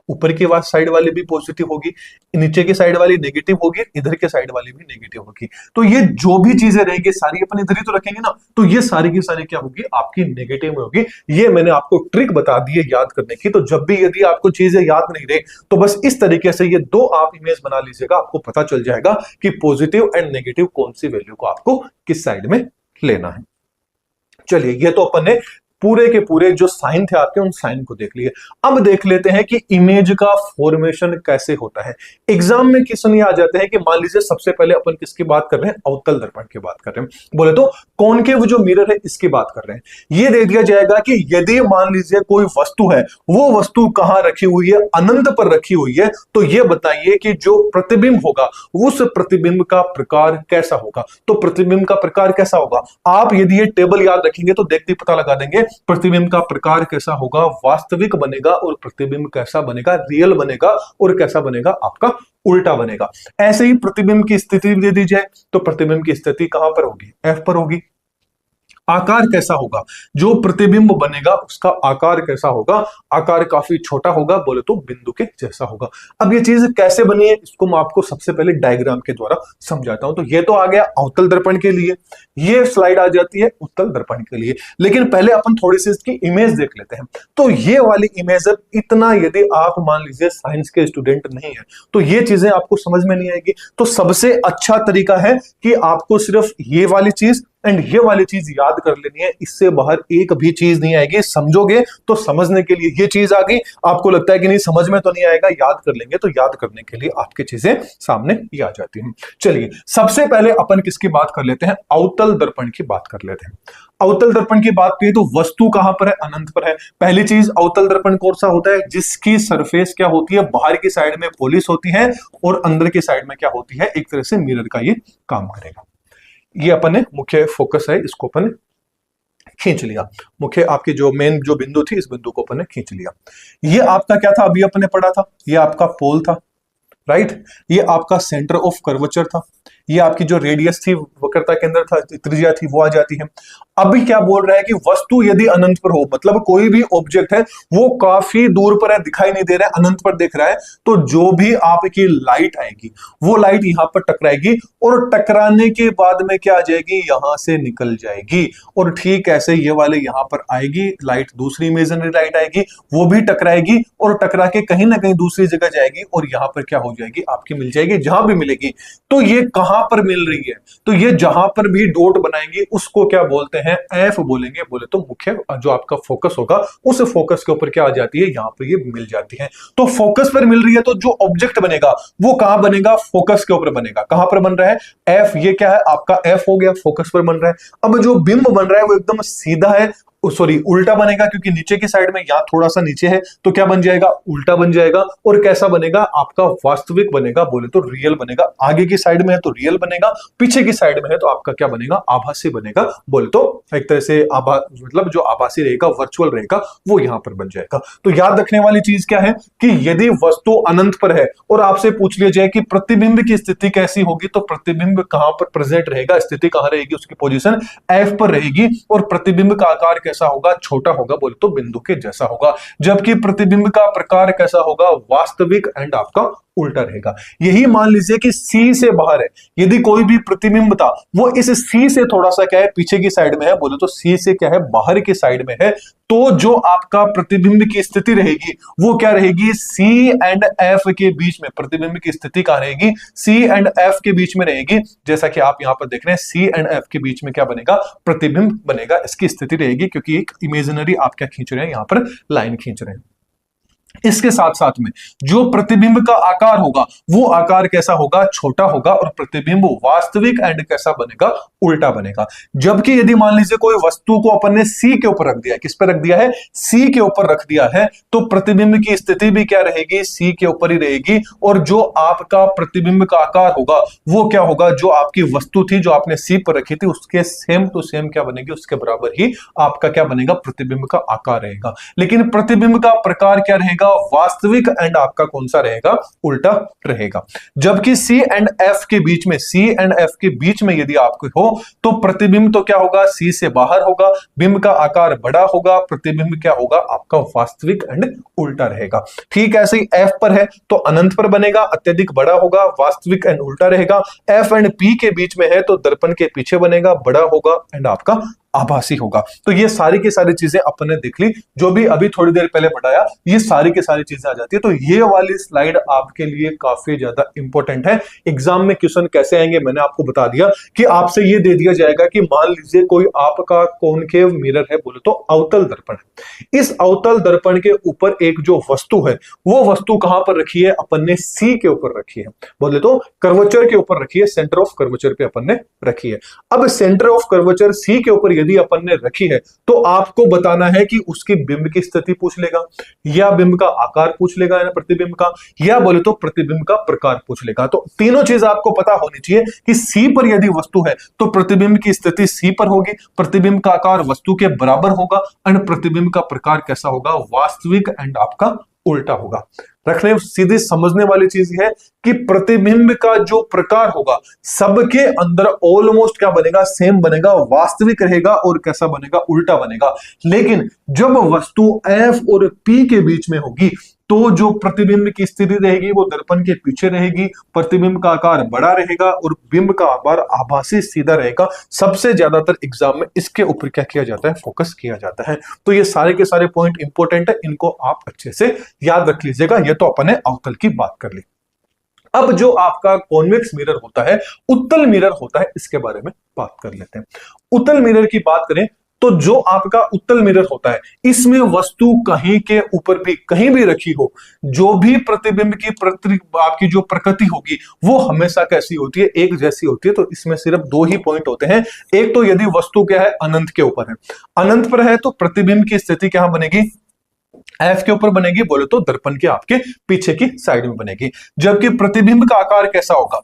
ऊपर की साइड वाली भी पॉजिटिव होगी, नीचे की साइड वाली नेगेटिव होगी, इधर के साइड वाली भी नेगेटिव होगी। तो ये जो भी चीजें रहेंगी सारी अपन इधर ही तो रखेंगे ना, तो ये सारी की सारी क्या होगी, आपकी नेगेटिव में होगी। ये मैंने आपको ट्रिक बता दी है याद करने की। तो जब भी यदि आपको चीजें याद नहीं रहे, तो बस इस तरीके से ये 2 आप इमेज बना लीजिएगा, आपको पता चल जाएगा कि पॉजिटिव एंड नेगेटिव कौन सी वैल्यू को आपको किस साइड में लेना है। चलिए, ये तो अपन ने पूरे के पूरे जो साइन थे आपके, उन साइन को देख लिए। अब देख लेते हैं कि इमेज का फॉर्मेशन कैसे होता है। एग्जाम में क्वेश्चन ये आ जाते हैं कि मान लीजिए सबसे पहले अपन किसकी बात कर रहे हैं, अवतल दर्पण की बात कर रहे हैं, बोले तो कॉनकेव जो मिरर है इसकी बात कर रहे हैं। ये दे दिया जाएगा कि यदि मान लीजिए कोई वस्तु है, वो वस्तु कहां रखी हुई है, अनंत पर रखी हुई है, तो ये बताइए कि जो प्रतिबिंब होगा उस प्रतिबिंब का प्रकार कैसा होगा। तो प्रतिबिंब का प्रकार कैसा होगा, आप यदि ये टेबल याद रखेंगे तो देखते ही पता लगा देंगे प्रतिबिंब का प्रकार कैसा होगा, वास्तविक बनेगा, और प्रतिबिंब कैसा बनेगा, रियल बनेगा, और कैसा बनेगा, आपका उल्टा बनेगा। ऐसे ही प्रतिबिंब की स्थिति दे दी जाए तो प्रतिबिंब की स्थिति कहां पर होगी, एफ पर होगी। आकार कैसा होगा, जो प्रतिबिंब बनेगा उसका आकार कैसा होगा, आकार काफी छोटा होगा, बोले तो बिंदु के जैसा होगा। अब ये चीज कैसे बनी है, इसको मैं आपको सबसे पहले डायग्राम के द्वारा समझाता हूं। तो ये तो आ गया अवतल दर्पण के लिए, ये स्लाइड आ जाती है उत्तल दर्पण के लिए। लेकिन पहले अपन थोड़ी सी इसकी इमेज देख लेते हैं। तो ये वाली इमेज, इतना यदि आप मान लीजिए साइंस के स्टूडेंट नहीं है तो ये चीजें आपको समझ में नहीं आएगी। तो सबसे अच्छा तरीका है कि आपको सिर्फ ये वाली चीज एंड ये वाली चीज याद कर लेनी है, इससे बाहर एक भी चीज नहीं आएगी। समझोगे तो समझने के लिए ये चीज आ गई, आपको लगता है कि नहीं समझ में तो नहीं आएगा, याद कर लेंगे तो याद करने के लिए आपकी चीजें सामने ही आ जाती हैं। चलिए, सबसे पहले अपन किसकी बात कर लेते हैं, अवतल दर्पण की बात कर लेते हैं। अवतल दर्पण की बात करें तो वस्तु कहां पर है, अनंत पर है। पहली चीज, अवतल दर्पण कौन सा होता है, जिसकी सरफेस क्या होती है, बाहर की साइड में पॉलिश होती है, और अंदर की साइड में क्या होती है, एक तरह से मिरर का ये काम करेगा। ये अपन ने मुख्य फोकस है, इसको अपन खींच लिया। मुख्य आपकी जो मेन जो बिंदु थी, इस बिंदु को अपन ने खींच लिया। ये आपका क्या था, अभी अपने पढ़ा था, ये आपका पोल था, राइट। ये आपका सेंटर ऑफ कर्वेचर था, ये आपकी जो रेडियस थी, वक्रता केंद्र था, त्रिज्या थी, वो आ जाती है। अभी क्या बोल रहा है कि वस्तु यदि अनंत पर हो, मतलब कोई भी ऑब्जेक्ट है वो काफी दूर पर है, दिखाई नहीं दे रहा है, अनंत पर दिख रहा है, तो जो भी आपकी लाइट आएगी वो लाइट यहां पर टकराएगी और टकराने के बाद में क्या आ जाएगी, यहां से निकल जाएगी। और ठीक ऐसे ये वाले यहां पर आएगी लाइट, दूसरी इमेजिनरी लाइट आएगी, वो भी टकराएगी और टकरा के कहीं ना कहीं दूसरी जगह जाएगी और यहां पर क्या हो जाएगी, आपकी मिल जाएगी, जहां भी मिलेगी। तो ये कहां पर मिल रही है, तो ये जहां पर भी डॉट बनाएंगे उसको क्या बोलते हैं, एफ बोलेंगे। बोले तो मुख्य जो आपका फोकस होगा उस फोकस के ऊपर क्या आ जाती है, यहां पर ये मिल जाती है। तो फोकस पर मिल रही है तो जो ऑब्जेक्ट बनेगा वो कहां बनेगा, फोकस के ऊपर बनेगा। कहां पर बन रहा है, एफ, ये क्या है आपका एफ हो गया, फोकस पर बन रहा है। अब जो बिंब बन रहा है वो एकदम सीधा है, सॉरी उल्टा बनेगा, क्योंकि नीचे की साइड में यहां थोड़ा सा नीचे है, तो क्या बन जाएगा, उल्टा बन जाएगा। और कैसा बनेगा, आपका वास्तविक बनेगा, बोले तो रियल बनेगा। आगे की साइड में है तो रियल बनेगा, पीछे की साइड में है तो आपका क्या बनेगा, आभासी बनेगा। बोले तो एक तरह से मतलब जो आभासी रहेगा, वर्चुअल रहेगा, वो यहां पर बन जाएगा। तो याद रखने वाली चीज क्या है कि यदि वस्तु अनंत पर है और आपसे पूछ लिया जाए कि प्रतिबिंब की स्थिति कैसी होगी, तो प्रतिबिंब कहां पर प्रेजेंट रहेगा, स्थिति कहां रहेगी, उसकी पोजीशन एफ पर रहेगी। और प्रतिबिंब का आकार कैसा होगा, छोटा होगा, बोले तो बिंदु के जैसा होगा। जबकि प्रतिबिंब का प्रकार कैसा होगा, वास्तविक एंड आपका उल्टा रहेगा। यही मान लीजिए कि सी से बाहर है, यदि कोई भी प्रतिबिंब था वो इस सी से थोड़ा सा क्या है, पीछे की साइड में है, बोले तो सी से क्या है, बाहर की साइड में है, तो जो आपका प्रतिबिंब की स्थिति रहेगी वो क्या रहेगी, सी एंड एफ के बीच में। प्रतिबिंब की स्थिति कहां रहेगी, सी एंड एफ के बीच में रहेगी। जैसा कि आप यहां पर देख रहे हैं, सी एंड एफ के बीच में क्या बनेगा, प्रतिबिंब बनेगा, इसकी स्थिति रहेगी, क्योंकि एक इमेजिनरी आप क्या खींच रहे हैं, यहां पर लाइन खींच रहे हैं। इसके साथ साथ में जो प्रतिबिंब का आकार होगा वो आकार कैसा होगा, छोटा होगा, और प्रतिबिंब वास्तविक एंड कैसा बनेगा, उल्टा बनेगा। जबकि यदि मान लीजिए कोई वस्तु को अपन ने सी के ऊपर रख दिया है, किस पे रख दिया है, सी के ऊपर रख दिया है, तो प्रतिबिंब की स्थिति भी क्या रहेगी, सी के ऊपर ही रहेगी। और जो आपका प्रतिबिंब का आकार होगा वो क्या होगा, जो आपकी वस्तु थी जो आपने सी पर रखी थी उसके सेम टू सेम क्या बनेगी, उसके बराबर ही आपका क्या बनेगा, प्रतिबिंब का आकार रहेगा। लेकिन प्रतिबिंब का प्रकार क्या रहेगा, वास्तविक एंड आपका कौन सा रहेगा, उल्टा रहेगा। जबकि सी एंड एफ के बीच में, सी एंड एफ के बीच में यदि आपको हो तो प्रतिबिंब तो क्या होगा, सी से बाहर होगा, बिंब का आकार बड़ा होगा, प्रतिबिंब क्या होगा आपका वास्तविक एंड उल्टा रहेगा। ठीक ऐसे ही एफ पर है तो अनंत पर बनेगा, अत्यधिक बड़ा होगा, वास्तविक एंड उल्टा रहेगा। एफ एंड पी के बीच में है तो दर्पण के पीछे बनेगा, बड़ा होगा एंड आपका आभासी होगा। तो ये सारी की सारी चीजें अपन ने देख ली, जो भी अभी थोड़ी देर पहले बताया, ये सारी की सारी चीजें आ जाती है। तो ये वाली स्लाइड आपके लिए काफी ज्यादा इंपॉर्टेंट है। एग्जाम में क्वेश्चन कैसे आएंगे मैंने आपको बता दिया कि आपसे ये दे दिया जाएगा कि मान लीजिए कोई आपका कॉनकेव मिरर है, बोले तो अवतल दर्पण है। इस अवतल दर्पण के ऊपर एक जो वस्तु है वो वस्तु कहां पर रखी है, अपन ने सी के ऊपर रखी है, बोले तो कर्वेचर के ऊपर रखी है, सेंटर ऑफ कर्वेचर पे अपन ने रखी है। अब सेंटर ऑफ कर्वेचर सी के ऊपर यदि अपन ने रखी है तो आपको बताना है कि उसकी बिंब की स्थिति पूछ लेगा, या बिंब का आकार पूछ लेगा प्रतिबिंब का, या बोले तो प्रतिबिंब का प्रकार पूछ लेगा। तो तीनों चीज आपको पता होनी चाहिए कि सी पर यदि वस्तु है तो प्रतिबिंब की स्थिति सी पर होगी, प्रतिबिंब का आकार वस्तु के बराबर होगा, और प्रतिबिंब का प्रकार कैसा होगा, वास्तविक एंड आपका उल्टा होगा। रखने सीधे समझने वाली चीज है कि प्रतिबिंब का जो प्रकार होगा सबके अंदर ऑलमोस्ट क्या बनेगा, सेम बनेगा, वास्तविक रहेगा, और कैसा बनेगा, उल्टा बनेगा। लेकिन जब वस्तु एफ और पी के बीच में होगी तो जो प्रतिबिंब की स्थिति रहेगी वो दर्पण के पीछे रहेगी, प्रतिबिंब का आकार बड़ा रहेगा और बिंब का आकार आभासी सीधा रहेगा। सबसे ज्यादातर एग्जाम में इसके ऊपर क्या किया जाता है, फोकस किया जाता है। तो ये सारे के सारे पॉइंट इंपॉर्टेंट है, इनको आप अच्छे से याद रख लीजिएगा। ये तो अपन ने अवतल की बात कर ली। अब जो आपका कॉन्वेक्स मिरर होता है, उत्तल मिरर होता है, इसके बारे में बात कर लेते हैं। उत्तल मिरर की बात करें तो जो आपका उत्तल मिरर होता है इसमें वस्तु कहीं के ऊपर भी कहीं भी रखी हो, जो भी प्रतिबिंब की आपकी जो प्रकृति होगी वो हमेशा कैसी होती है, एक जैसी होती है। तो इसमें सिर्फ दो ही पॉइंट होते हैं। एक तो यदि वस्तु क्या है, अनंत के ऊपर है, अनंत पर है तो प्रतिबिंब की स्थिति क्या बनेगी, एफ के ऊपर बनेगी, बोले तो दर्पण के आपके पीछे की साइड में बनेगी। जबकि प्रतिबिंब का आकार कैसा होगा,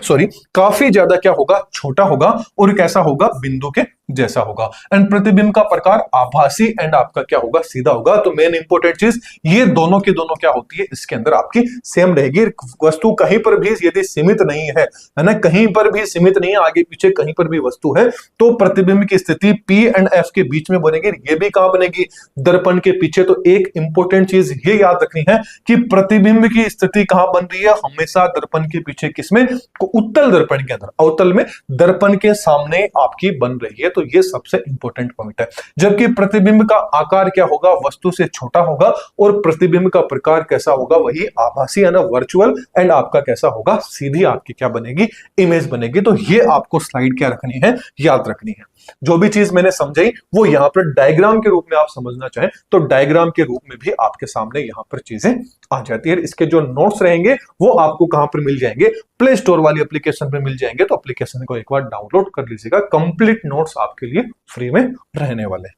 सॉरी, काफी ज्यादा क्या होगा, छोटा होगा, और कैसा होगा, बिंदु के जैसा होगा। एंड प्रतिबिंब का प्रकार आभासी एंड आपका क्या होगा, सीधा होगा। तो मेन इंपॉर्टेंट चीज ये दोनों की दोनों क्या होती है, इसके अंदर आपकी सेम रहेगी। वस्तु कहीं पर भी यदि सीमित नहीं है ना, कहीं पर भी सीमित नहीं है, आगे पीछे कहीं पर भी वस्तु है, तो प्रतिबिंब की स्थिति P एंड F के बीच में बनेगी। ये भी कहां बनेगी, दर्पण के पीछे। तो एक इंपॉर्टेंट चीज ये याद रखनी है कि प्रतिबिंब की स्थिति कहां बन रही है, हमेशा दर्पण के पीछे। किसमें, उत्तल दर्पण के अंदर, अवतल में दर्पण के सामने आपकी बन रही है। तो ये सबसे इंपॉर्टेंट पॉइंट है। जबकि प्रतिबिंब का आकार क्या होगा, वस्तु से छोटा होगा, और प्रतिबिंब का प्रकार कैसा होगा, वही आभासी है ना, वर्चुअल। एंड आपका कैसा होगा, सीधी आपकी क्या बनेगी, इमेज बनेगी। तो ये आपको स्लाइड क्या रखनी है, याद रखनी है। जो भी चीज मैंने समझाई वो यहां पर डायग्राम के रूप में आप समझना चाहें तो डायग्राम के रूप में भी आपके सामने यहां पर चीजें आ जाती है। इसके जो नोट्स रहेंगे वो आपको कहां पर मिल जाएंगे, प्ले स्टोर वाली एप्लीकेशन पे मिल जाएंगे। तो एप्लीकेशन को एक बार डाउनलोड कर लीजिएगा, कंप्लीट नोट्स आपके लिए फ्री में रहने वाले हैं।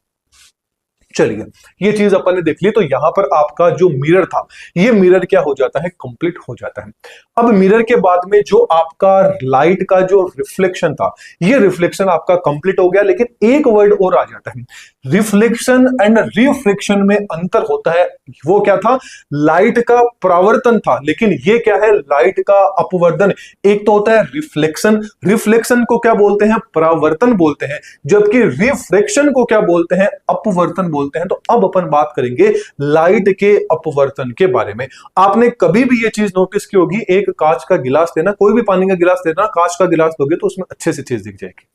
चलिए, ये चीज अपन ने देख ली। तो यहां पर आपका जो मिरर था, ये मिरर क्या हो जाता है, कंप्लीट हो जाता है। अब मिरर के बाद में जो आपका लाइट का जो रिफ्लेक्शन था, ये रिफ्लेक्शन आपका कंप्लीट हो गया। लेकिन एक वर्ड और आ जाता है, रिफ्लेक्शन एंड रिफ्रैक्शन में अंतर होता है। वो क्या था, लाइट का परावर्तन था, लेकिन ये क्या है, लाइट का अपवर्तन। एक तो होता है रिफ्लेक्शन, रिफ्लेक्शन को क्या बोलते हैं, परावर्तन बोलते हैं। जबकि रिफ्रैक्शन को क्या बोलते हैं, अपवर्तन बोलते हैं। तो अब अपन बात करेंगे लाइट के अपवर्तन के बारे में। आपने कभी भी ये चीज नोटिस की होगी, एक कांच का गिलास लेना, कोई भी पानी का गिलास लेना, कांच का गिलास लोगे तो उसमें अच्छे से चीज दिख जाएगी।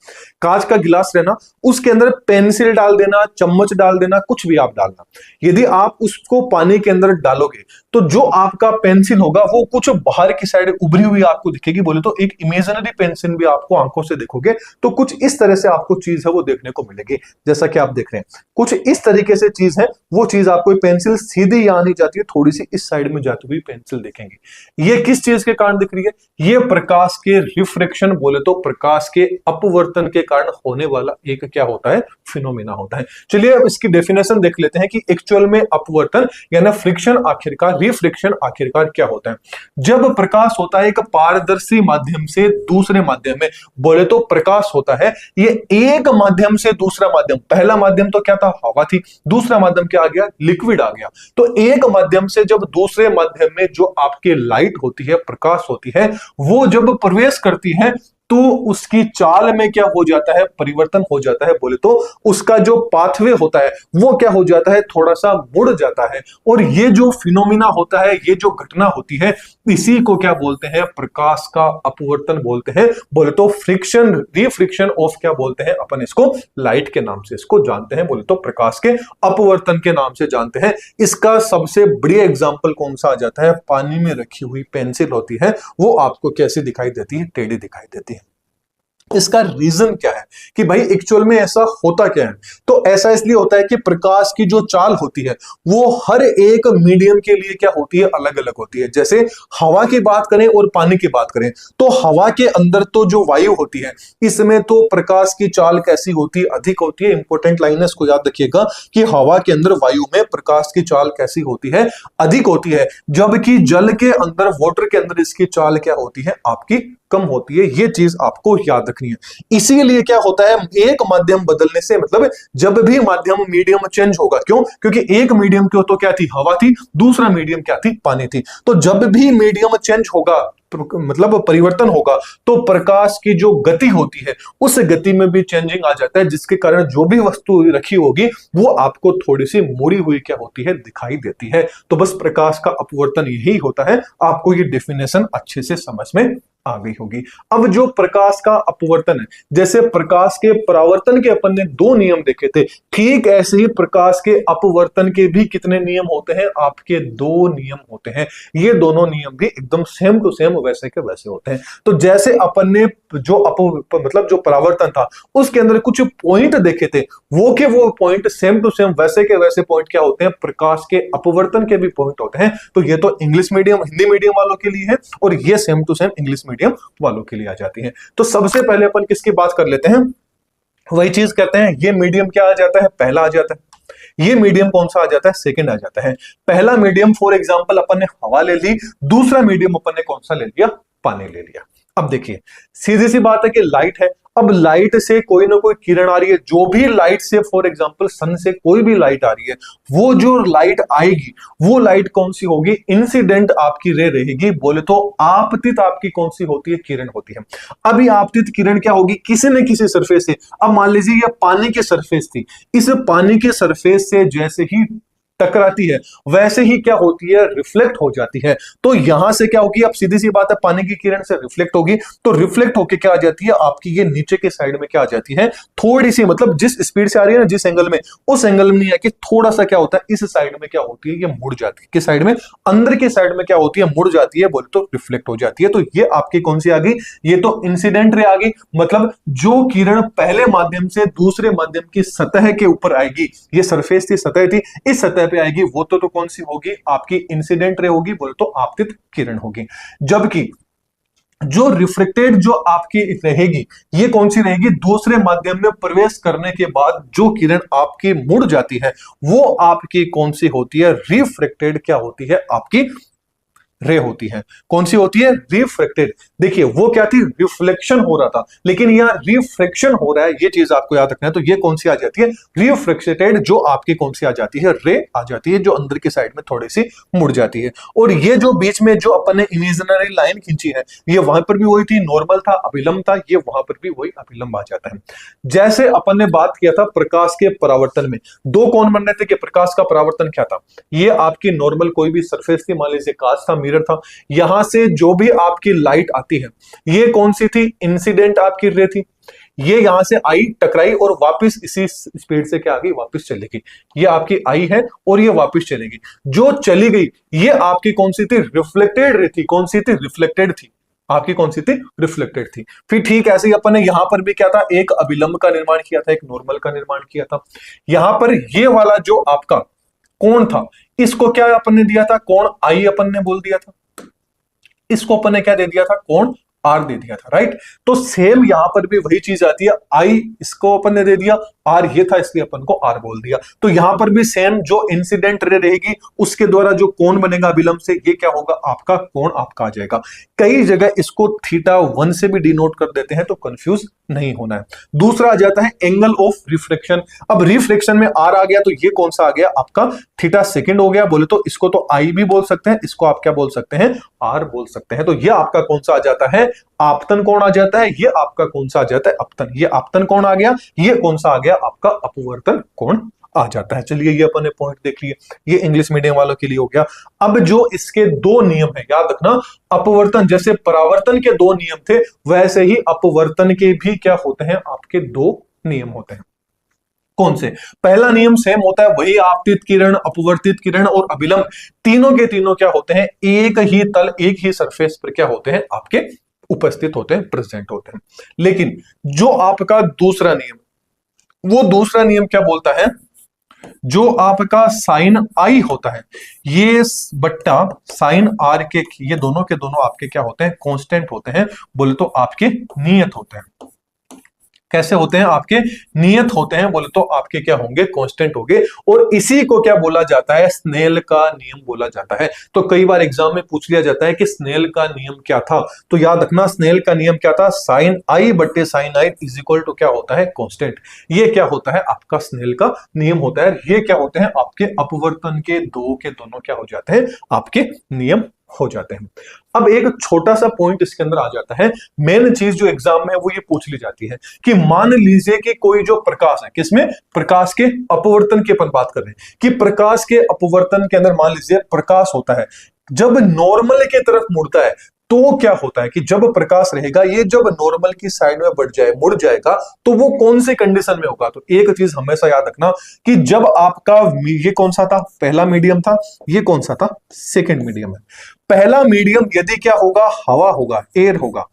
कांच का गिलास लेना, उसके अंदर पेंसिल डाल देना, चम्मच डाल देना, कुछ भी आप डालना, यदि आप उसको पानी के अंदर डालोगे तो जो आपका पेंसिल होगा वो कुछ बाहर की साइड उभरी हुई आपको दिखेगी। बोले तो एक इमेजिनरी पेंसिल भी आपको आंखों से देखोगे तो कुछ इस तरह से आपको चीज है वो देखने को मिलेगी, जैसा कि आप देख रहे हैं। कुछ इस तरीके से चीज है, वो चीज आपको पेंसिल सीधी यहां नहीं जाती है, थोड़ी सी इस साइड में जाती हुई पेंसिल देखेंगे। ये किस चीज के कारण दिख रही है, ये प्रकाश के रिफ्रैक्शन, बोले तो प्रकाश के अपवर्तन के कारण होने वाला एक क्या होता है, फिनोमेना होता है। चलिए अब इसकी डेफिनेशन देख लेते हैं कि एक्चुअल में अपवर्तन यानी फ्रिक्शन आखिरकार, रिफ्रैक्शन आखिरकार क्या होता है। जब प्रकाश होता है एक पारदर्शी माध्यम से दूसरे माध्यम में, बोले तो प्रकाश होता है ये एक माध्यम से दूसरा माध्यम, पहला माध्यम तो क्या था, हवा थी, दूसरा माध्यम क्या आ गया, लिक्विड आ गया। तो एक माध्यम से जब दूसरे माध्यम में जो आपकी लाइट होती है, प्रकाश होती है, वो जब प्रवेश करती है तो उसकी चाल में क्या हो जाता है, परिवर्तन हो जाता है। बोले तो उसका जो पाथवे होता है वो क्या हो जाता है, थोड़ा सा मुड़ जाता है। और ये जो फिनोमिना होता है, ये जो घटना होती है, इसी को क्या बोलते हैं, प्रकाश का अपवर्तन बोलते हैं। बोले तो फ्रिक्शन, रिफ्रिक्शन ऑफ क्या बोलते हैं अपन इसको, लाइट के नाम से इसको जानते हैं। बोले तो प्रकाश के अपवर्तन के नाम से जानते हैं। इसका सबसे बढ़िया एग्जाम्पल कौन सा आ जाता है, पानी में रखी हुई पेंसिल होती है, वो आपको कैसी दिखाई देती है, टेढ़ी दिखाई देती है। इसका रीजन क्या है कि भाई एक्चुअल में ऐसा होता क्या है, तो ऐसा इसलिए होता है कि प्रकाश की जो चाल होती है वो हर एक मीडियम के लिए क्या होती है, अलग अलग होती है। जैसे हवा की बात करें और पानी की बात करें तो हवा के अंदर तो जो वायु होती है इसमें तो प्रकाश की चाल कैसी होती है, अधिक होती है। इंपॉर्टेंट लाइन है, इसको याद रखिएगा कि हवा के अंदर वायु में प्रकाश की चाल कैसी होती है, अधिक होती है। जबकि जल के अंदर, वाटर के अंदर इसकी चाल क्या होती है, आपकी कम होती है। ये चीज आपको याद रखनी है। इसीलिए क्या होता है, एक माध्यम बदलने से, मतलब जब भी माध्यम, मीडियम चेंज होगा, क्यों, क्योंकि एक मीडियम क्यों तो क्या थी, हवा थी, दूसरा मीडियम क्या थी, पानी थी। तो जब भी मीडियम चेंज होगा, मतलब परिवर्तन होगा, तो प्रकाश की जो गति होती है उस गति में भी चेंजिंग आ जाता है, जिसके कारण जो भी वस्तु रखी होगी वो आपको थोड़ी सी मुड़ी हुई क्या होती है, दिखाई देती है। तो बस प्रकाश का अपवर्तन यही होता है। आपको ये डेफिनेशन अच्छे से समझ में आ गई होगी। अब जो प्रकाश का अपवर्तन है, जैसे प्रकाश के परावर्तन के अपन ने 2 नियम देखे थे, ठीक ऐसे ही प्रकाश के अपवर्तन के भी कितने नियम होते हैं, आपके 2 नियम होते हैं। ये दोनों नियम भी एकदम सेम टू सेम वैसे के वैसे होते हैं। तो जैसे अपन ने जो मतलब जो परावर्तन था उसके अंदर कुछ पॉइंट देखे थे, वो के वो पॉइंट सेम टू सेम वैसे के वैसे पॉइंट क्या होते हैं, प्रकाश के अपवर्तन के भी पॉइंट होते हैं। तो ये तो इंग्लिश मीडियम, हिंदी मीडियम वालों के लिए है, और ये same to same English medium वालों के लिए आ जाती है। तो सबसे पहले अपन किसकी बात कर लेते हैं, वही चीज करते हैं। ये मीडियम क्या आ जाता है, पहला आ जाता है। ये मीडियम कौन सा आ जाता है, सेकंड आ जाता है। पहला मीडियम फॉर एग्जांपल अपन ने हवा ले ली, दूसरा मीडियम अपन ने कौन सा ले लिया, पानी ले लिया। अब देखिए सीधी सी बात है कि लाइट है। अब लाइट से कोई ना कोई किरण आ रही है, जो भी लाइट से, फॉर एग्जांपल सन से कोई भी लाइट आ रही है, वो जो लाइट आएगी वो लाइट कौन सी होगी? इंसिडेंट आपकी रे रहेगी, बोले तो आपतित आपकी कौन सी होती है? किरण होती है। अभी आपतित किरण क्या होगी? किसी न किसी सरफेस से, अब मान लीजिए ये पानी की सरफेस थी, इस पानी के सरफेस से जैसे ही टकराती है वैसे ही क्या होती है? रिफ्लेक्ट हो जाती है। तो यहां से क्या होगी? अब सीधी सी बात है, पानी की किरण से रिफ्लेक्ट होगी, तो रिफ्लेक्ट होके क्या आ जाती है? आपकी ये नीचे के साइड में क्या आ जाती है? थोड़ी सी, मतलब जिस स्पीड से आ रही है ना, जिस एंगल में, उस एंगल में नहीं आके थोड़ा सा क्या होता है, इस साइड में क्या होती है? ये मुड़ जाती है। किस साइड में? अंदर के साइड में क्या होती है? मुड़ जाती है, बोले तो रिफ्लेक्ट हो जाती है। तो ये आपकी कौन सी आ गई? ये तो इंसिडेंट रे आ गई, मतलब जो किरण पहले माध्यम से दूसरे माध्यम की सतह के ऊपर आएगी, ये सरफेस थी, सतह थी, इस सतह पे आएगी, वो तो कौन सी होगी? आपकी इंसिडेंट रे होगी, बोले तो आपतित किरण होगी। जबकि जो रिफ्लेक्टेड जो आपकी रहेगी, ये कौन सी रहेगी? दूसरे माध्यम में प्रवेश करने के बाद जो किरण आपकी मुड़ जाती है, वो आपकी कौन सी होती है? रिफ्लेक्टेड क्या होती है? आपकी रे होती है। कौन सी होती है? रिफ्रेक्टेड। देखिए वो क्या थी? रिफ्लेक्शन हो रहा था, लेकिन यहां रिफ्रैक्शन हो रहा है, ये चीज आपको याद रखना है। तो ये कौन सी आ जाती है? रिफ्रेक्टेड, जो आपकी कौन सी आ जाती है? रे आ जाती है, जो अंदर की साइड में थोड़ी सी मुड़ जाती है। और ये जो बीच में जो अपन ने इमेजिनरी लाइन खींची है, ये वहां पर भी वही थी, नॉर्मल था, अभिलंब था, ये वहां पर भी वही अभिलंब आ जाता है। जैसे अपन ने बात किया था प्रकाश के परावर्तन में, दो कौन बन रहे थे कि प्रकाश का परावर्तन क्या था? ये आपकी नॉर्मल कोई भी सरफेस थी, मान लीजिए कांच था, मिरर था, यहां से जो भी आपकी लाइट आती है, ये कौन सी थी? इंसिडेंट आपकी रे थी। ये यहां से आई, टकराई और वापस इसी स्पीड से क्या आ गई? वापस चली गई। ये आपकी आई है और ये वापस चलेगी। जो चली गई ये आपकी कौन सी थी? रिफ्लेक्टेड रे थी। कौन सी थी? रिफ्लेक्टेड थी। आपकी कौन सी थी? रिफ्लेक्टेड थी। फिर ठीक ऐसे ही अपन ने यहां पर भी क्या था? एक अभिलंब का निर्माण किया था, एक नॉर्मल का निर्माण किया था। यहां पर ये वाला जो आपका कोण था, इसको क्या अपन ने दिया था? कोण आई अपन ने बोल दिया था। इसको अपन ने क्या दे दिया था? कोण आर दे दिया था, राइट। तो सेम यहां पर भी वही चीज आती है, आई इसको अपन ने दे दिया, आर ये था इसलिए अपन को आर बोल दिया। तो यहां पर भी सेम जो इंसिडेंट रे रहेगी उसके द्वारा जो कोण बनेगा अभिलंब से, ये क्या होगा? आपका कोण आपका आ जाएगा। कई जगह इसको θ1 से भी डिनोट कर देते हैं, तो कंफ्यूज नहीं होना है। दूसरा आ जाता है एंगल ऑफ रिफ्रैक्शन। अब रिफ्रैक्शन में आर आ गया, तो ये कौन सा आ गया? आपका थीटा सेकंड हो गया, बोले तो इसको तो आई भी बोल सकते हैं, इसको आप क्या बोल सकते हैं? आर बोल सकते हैं। तो ये आपका कौन सा आ जाता है? आपतन कोण आ जाता है। ये आपका कौन सा आ जाता है? अपतन। ये आपतन कोण आ गया, ये कौन सा आ गया? आपका अपवर्तन कोण आ जाता है। चलिए ये अपन ने पॉइंट देख लिए, ये इंग्लिश मीडियम वालों के लिए हो गया। अब जो इसके दो नियम है, याद रखना, अपवर्तन जैसे परावर्तन के दो नियम थे, वैसे ही अपवर्तन के भी क्या होते हैं? आपके दो नियम होते हैं। कौन से? पहला नियम सेम होता है, वही आपतित किरण, अपवर्तित किरण और अभिलंब, तीनों के तीनों क्या होते हैं? एक ही तल, एक ही सरफेस पर क्या होते हैं? आपके उपस्थित होते हैं, प्रेजेंट होते हैं। लेकिन जो आपका दूसरा नियम, वो दूसरा नियम क्या बोलता है? जो आपका साइन आई होता है, ये बट्टा साइन आर ये दोनों के दोनों आपके क्या होते हैं? कांस्टेंट होते हैं, बोले तो आपके नियत होते हैं। कैसे होते हैं? आपके नियत होते हैं, बोले तो आपके क्या होंगे? कांस्टेंट होंगे। और इसी को क्या बोला जाता है? स्नेल का नियम बोला जाता है। तो कई बार एग्जाम में पूछ लिया जाता है कि स्नेल का नियम क्या था, तो याद रखना स्नेल का नियम क्या था? साइन आई बट्टे sine I is equal to क्या होता है? कांस्टेंट। ये क्या होता है? आपका स्नेल का नियम होता है। ये क्या होते हैं? आपके अपवर्तन के दो के दोनों क्या हो जाते हैं? आपके नियम हो जाते हैं। अब एक छोटा सा पॉइंट इसके अंदर आ जाता है, मेन चीज जो एग्जाम में वो ये पूछ ली जाती है कि मान लीजिए कि कोई जो प्रकाश है, किसमें? प्रकाश के अपवर्तन की अपन बात कर रहे हैं कि प्रकाश के अपवर्तन के अंदर मान लीजिए प्रकाश होता है, जब नॉर्मल की तरफ मुड़ता है तो क्या होता है कि जब प्रकाश रहेगा, ये जब नॉर्मल की साइड में बढ़ जाए, मुड़ जाएगा, तो वो कौन से कंडीशन में होगा? तो एक चीज हमेशा याद रखना कि जब आपका ये कौन सा था? पहला मीडियम था, ये कौन सा था? सेकंड मीडियम है। पहला मीडियम यदि क्या होगा? हवा होगा, एयर होगा।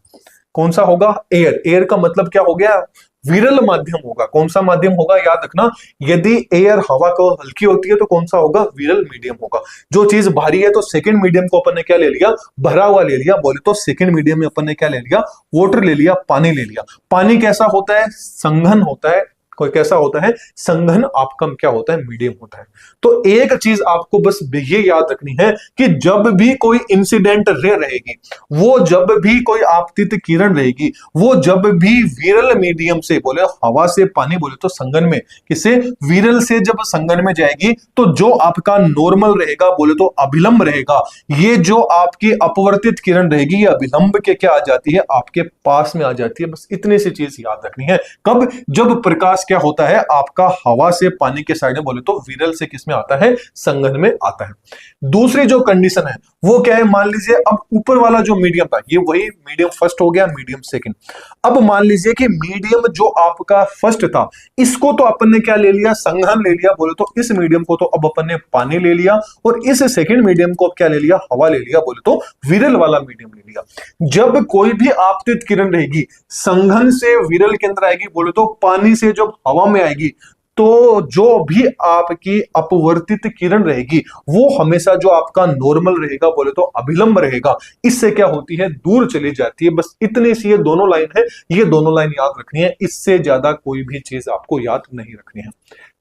कौन सा होगा? एयर। एयर का मतलब क्या हो गया? विरल माध्यम होगा। कौन सा माध्यम होगा? याद रखना, यदि एयर हवा को हल्की होती है तो कौन सा होगा? विरल मीडियम होगा। जो चीज भारी है तो सेकंड मीडियम को अपन ने क्या ले लिया? भरा हुआ ले लिया। बोले तो सेकंड मीडियम में अपन ने क्या ले लिया? वाटर ले लिया, पानी ले लिया। पानी कैसा होता है? संघन होता है, कोई कैसा होता है, संघन आपका क्या होता है, मीडियम होता है। तो एक चीज आपको बस ये याद रखनी है कि जब भी कोई इंसिडेंट रे रहेगी, वो जब भी कोई आपतित किरण रहेगी, वो जब भी विरल मीडियम से, बोले हवा से पानी, बोले तो संघन में, किसे, विरल से जब संघन में जाएगी तो जो आपका नॉर्मल रहेगा, बोले तो अभिलंब रहेगा, ये जो आपकी अपवर्तित किरण रहेगी, ये अभिलंब के क्या आ जाती है, आपके पास में आ जाती है। बस इतनी सी चीज याद रखनी है। कब, जब प्रकाश क्या होता है आपका हवा से पानी के साइड में, बोले तो विरल से किस में आता है, संघन में आता है। दूसरी जो कंडीशन है वो क्या है, मान लीजिए अब ऊपर वाला जो मीडियम था, ये वही मीडियम फर्स्ट हो गया, मीडियम सेकंड। अब मान लीजिए कि मीडियम जो आपका फर्स्ट था, इसको तो अपन ने क्या ले लिया, संघन ले लिया, बोले तो इस मीडियम को तो अब अपन ने पानी ले लिया, और इस सेकंड मीडियम को अब क्या ले लिया, हवा ले लिया, बोले तो विरल वाला मीडियम ले लिया। जब कोई भी आपतित किरण रहेगी, संघन से विरल के अंदर आएगी, बोले तो पानी से जब हवा में आएगी, तो जो भी आपकी अपवर्तित किरण रहेगी वो हमेशा जो आपका नॉर्मल रहेगा, बोले तो अभिलंब रहेगा, इससे क्या होती है, दूर चली जाती है। बस इतनी सी ये दोनों लाइन है, ये दोनों लाइन याद रखनी है, इससे ज्यादा कोई भी चीज आपको याद नहीं रखनी है।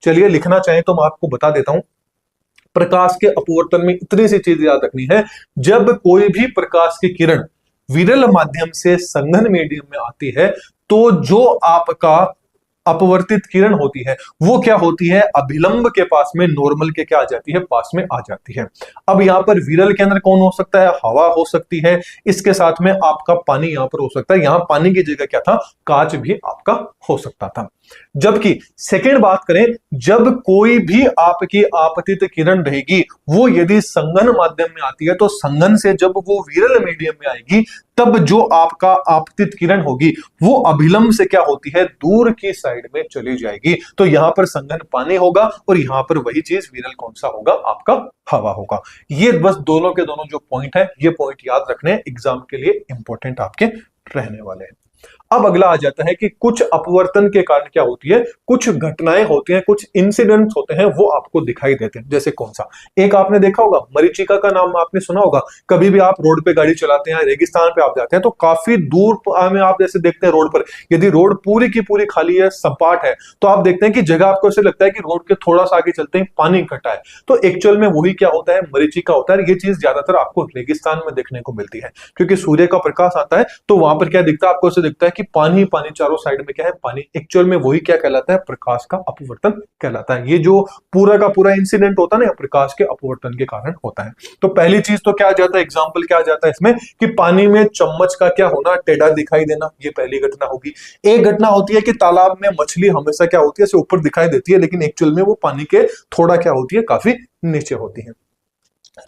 चलिए लिखना चाहें तो मैं आपको बता देता हूं। प्रकाश के अपवर्तन में इतनी सी चीज याद रखनी है, जब कोई भी प्रकाश की किरण विरल माध्यम से संघन मीडियम में आती है, तो जो आपका अपवर्तित किरण होती है वो क्या होती है, अभिलंब के पास में, नॉर्मल के क्या आ जाती है, पास में आ जाती है। अब यहां पर विरल के अंदर कौन हो सकता है, हवा हो सकती है, इसके साथ में आपका पानी यहां पर हो सकता है। यहां पानी की जगह क्या था, कांच भी आपका हो सकता था। जबकि सेकेंड बात करें, जब कोई भी आपकी आपतित किरण रहेगी वो यदि संघन माध्यम में आती है, तो संघन से जब वो विरल मीडियम में आएगी, तब जो आपका आपतित किरण होगी वो अभिलंब से क्या होती है, दूर की साइड में चली जाएगी। तो यहां पर संघन पानी होगा और यहां पर वही चीज विरल कौन सा होगा, आपका हवा होगा। ये बस दोनों के दोनों जो पॉइंट है, ये पॉइंट याद रखने एग्जाम के लिए इंपॉर्टेंट आपके रहने वाले हैं। अब अगला आ जाता है कि कुछ अपवर्तन के कारण क्या होती है, कुछ घटनाएं होती हैं, कुछ इंसिडेंट्स होते हैं, वो आपको दिखाई देते हैं। जैसे कौन सा, एक आपने देखा होगा, मरीचिका का नाम आपने सुना होगा। कभी भी आप रोड पे गाड़ी चलाते हैं, रेगिस्तान पे आप जाते हैं, तो काफी दूर में आप जैसे देखते हैं रोड पर, यदि रोड पूरी की पूरी खाली है, सपाट है, तो आप देखते हैं कि जगह आपको ऐसे लगता है कि रोड के थोड़ा सा आगे चलते ही पानी इकट्ठा है। तो एक्चुअल में वही क्या होता है, मरीचिका होता है। ये चीज ज्यादातर आपको रेगिस्तान में देखने को मिलती है, क्योंकि सूर्य का प्रकाश आता है तो वहां पर क्या दिखता है, आपको ऐसे दिखता है कि पानी पानी, चारों साइड में क्या है, पानी। एक्चुअल में वही क्या कहलाता है, प्रकाश का अपवर्तन कहलाता है। ये जो पूरा का पूरा इंसिडेंट होता है ना, प्रकाश के अपवर्तन के कारण होता है। तो पहली चीज तो क्या आ जाता है, एग्जांपल क्या आ जाता है इसमें, कि पानी में चम्मच का क्या होना, टेढ़ा दिखाई देना, ये पहली घटना होगी। एक घटना होती है कि तालाब में मछली हमेशा क्या होती है, ऊपर दिखाई देती है, लेकिन एक्चुअल में वो पानी के थोड़ा क्या होती है, काफी नीचे होती है।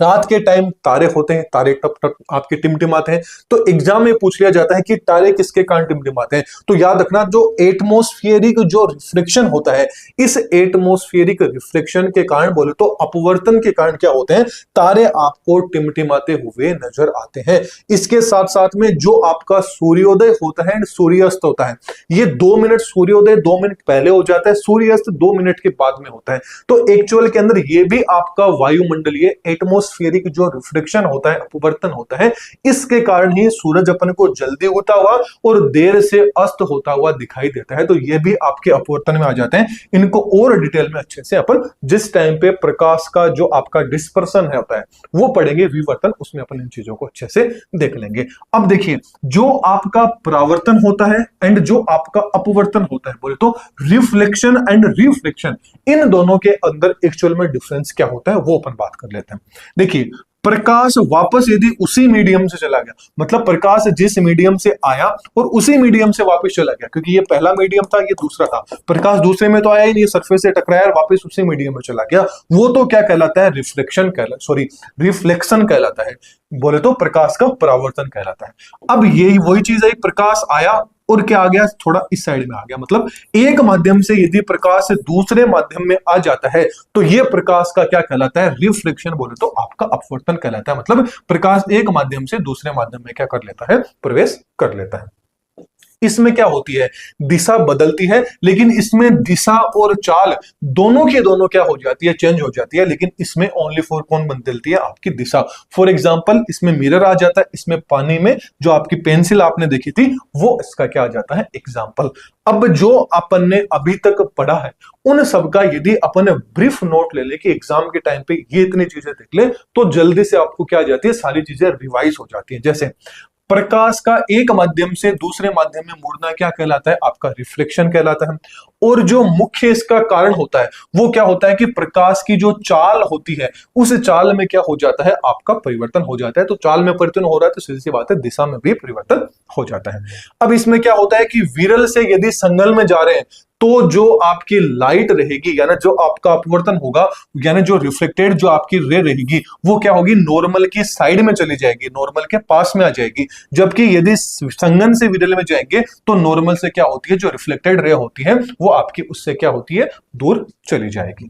रात के टाइम तारे होते हैं, तारे टप टप आपके टिमटिमाते हैं। तो एग्जाम में पूछ लिया जाता है कि तारे किसके कारण टिमटिमाते हैं, तो याद रखना, जो एटमॉस्फेरिक जो रिफ्लेक्शन होता है, इस एटमॉस्फेरिक रिफ्लेक्शन के कारण, बोले तो अपवर्तन के कारण क्या होते हैं, तारे आपको टिमटिमाते हुए नजर आते हैं। इसके साथ साथ में जो आपका सूर्योदय होता है, सूर्यास्त होता है, ये 2 मिनट सूर्योदय 2 मिनट पहले हो जाता है, सूर्यास्त 2 मिनट के बाद में होता है। तो एक्चुअल के अंदर ये भी आपका वायुमंडलीय एटमॉस्फेरिक जो रिफ्लेक्शन होता है, अपवर्तन होता है, इसके कारण ही सूरज अपन को जल्दी होता हुआ और देर से अस्त होता हुआ दिखाई देता है। तो ये भी आपके अपवर्तन में आ जाते हैं। इनको और डिटेल में अच्छे से अपन जिस टाइम पे प्रकाश का जो आपका डिस्पर्सन है होता है वो पढ़ेंगे, विवर्तन, उसमें अपन इन चीजों को अच्छे से देख लेंगे। अब देखिए, जो आपका परावर्तन होता है एंड जो आपका अपवर्तन होता है, बोले तो रिफ्लेक्शन एंड रिफ्लेक्शन, इन दोनों के अंदर एक्चुअल में डिफरेंस क्या होता है वो अपन बात कर लेते हैं। देखिए, प्रकाश वापस यदि उसी मीडियम से चला गया, मतलब प्रकाश जिस मीडियम से आया और उसी मीडियम से वापस चला गया, क्योंकि ये पहला मीडियम था, ये दूसरा था, प्रकाश दूसरे में तो आया ही नहीं, सरफेस से टकराया और वापस उसी मीडियम में चला गया, वो तो क्या कहलाता है, रिफ्लेक्शन कहलाता है, बोले तो प्रकाश का परावर्तन कहलाता है। अब यही वही चीज है, प्रकाश आया और क्या आ गया, थोड़ा इस साइड में आ गया, मतलब एक माध्यम से यदि प्रकाश दूसरे माध्यम में आ जाता है तो यह प्रकाश का क्या कहलाता है, रिफ्लेक्शन, बोले तो आपका अपवर्तन कहलाता है। मतलब प्रकाश एक माध्यम से दूसरे माध्यम में क्या कर लेता है, प्रवेश कर लेता है। इसमें क्या होती है, दिशा बदलती है, लेकिन इसमें दिशा और चाल दोनों के दोनों क्या हो जाती है, चेंज हो जाती है, लेकिन इसमें ओनली फॉर कौन बदलती है, आपकी दिशा। फॉर एग्जांपल इसमें मिरर आ जाता है, इसमें पानी में जो आपकी पेंसिल आपने देखी थी वो इसका क्या आ जाता है, एग्जांपल। अब जो अपन ने अभी तक पढ़ा है उन सब का यदि अपन ब्रीफ नोट ले ले कि एग्जाम के टाइम पे ये इतनी चीजें देख ले, तो जल्दी से आपको क्या आ जाती है, सारी चीजें रिवाइज हो जाती है। जैसे प्रकाश का एक माध्यम से दूसरे माध्यम में मुड़ना क्या कहलाता है, आपका रिफ्लेक्शन कहलाता है। और जो मुख्य इसका कारण होता है वो क्या होता है कि प्रकाश की जो चाल होती है उस चाल में क्या हो जाता है, आपका परिवर्तन हो जाता है। तो चाल में परिवर्तन हो रहा है तो सीधी सी बात है दिशा में भी परिवर्तन हो जाता है। अब इसमें क्या होता है कि विरल से यदि संगल में जा रहे हैं तो जो आपकी लाइट रहेगी, यानी जो आपका अपवर्तन होगा, यानी जो रिफ्लेक्टेड जो आपकी रे रहेगी वो क्या होगी, नॉर्मल की साइड में चली जाएगी, नॉर्मल के पास में आ जाएगी। जबकि यदि संगन से विरल में जाएंगे तो नॉर्मल से क्या होती है, जो रिफ्लेक्टेड रे होती है वो आपकी उससे क्या होती है, दूर चली जाएगी।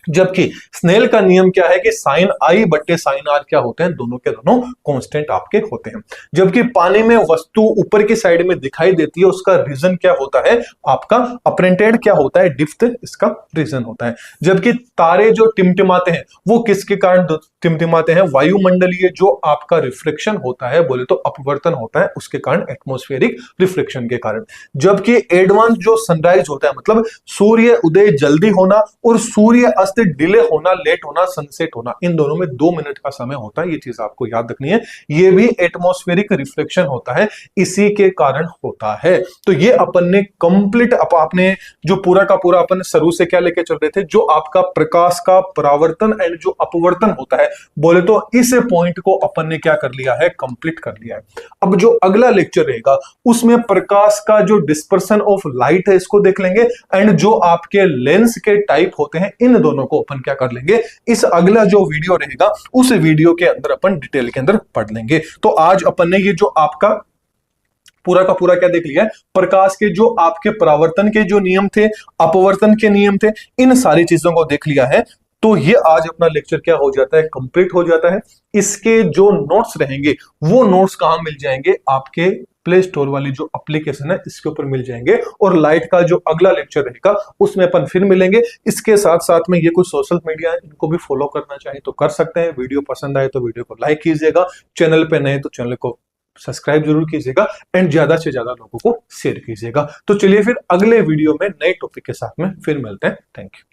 जबकि स्नेल का नियम क्या है कि साइन आई बट्टे साइन आर क्या होते हैं, दोनों के दोनों कांस्टेंट आपके होते हैं। जबकि पानी में वस्तु ऊपर की साइड में दिखाई देती है, उसका रीजन क्या होता है, आपका अपरेंटेड क्या होता है, डिप्थ इसका रीजन होता है। जबकि तारे जो टिमटिमाते हैं वो किसके कारण टिमटिमाते हैं, वायुमंडलीय जो आपका रिफ्लेक्शन होता है, बोले तो अपवर्तन होता है, उसके कारण, एटमॉस्फेरिक रिफ्लेक्शन के कारण। जबकि एडवांस जो सनराइज होता है, मतलब सूर्य उदय जल्दी होना और सूर्य अस्त डिले होना, लेट होना, सनसेट होना, इन दोनों में 2 मिनट का समय होता है। ये चीज आपको याद रखनी है, ये भी एटमॉस्फेरिक रिफ्लेक्शन होता है, इसी के कारण होता है। तो ये अपन ने कंप्लीट आपने जो पूरा का पूरा अपन शुरू से क्या लेके चल रहे थे, जो आपका प्रकाश का परावर्तन एंड जो अपवर्तन होता है, बोले तो इस पॉइंट को अपन ने क्या कर लिया है, कंप्लीट कर लिया है। अब जो अगला लेक्चर रहेगा उसमें प्रकाश का जो डिस्पर्सन ऑफ लाइट है इसको देख लेंगे, एंड जो आपके लेंस के टाइप होते हैं इन दोनों को अपन क्या कर लेंगे, इस अगला जो वीडियो रहेगा उस वीडियो के अंदर अपन डिटेल के अंदर पढ़ लेंगे। तो आज अपन ने ये जो आपका पूरा का पूरा क्या देख लिया है, प्रकाश के जो आपके परावर्तन के जो नियम थे, अपवर्तन के नियम थे, इन सारी चीजों को देख लिया है। तो ये आज अपना लेक्चर क्या हो जाता है, कंप्लीट हो जाता है। इसके जो नोट्स रहेंगे वो नोट्स कहां मिल जाएंगे, आपके प्ले स्टोर वाली जो एप्लीकेशन है इसके ऊपर मिल जाएंगे। और लाइट का जो अगला लेक्चर रहेगा उसमें अपन फिर मिलेंगे। इसके साथ साथ में ये कुछ सोशल मीडिया है, इनको भी फॉलो करना चाहिए तो कर सकते हैं। वीडियो पसंद आए तो वीडियो को लाइक कीजिएगा, चैनल पे नए तो चैनल को सब्सक्राइब जरूर कीजिएगा, एंड ज्यादा से ज्यादा लोगों को शेयर कीजिएगा। तो चलिए फिर अगले वीडियो में नए टॉपिक के साथ में फिर मिलते हैं। Thank you.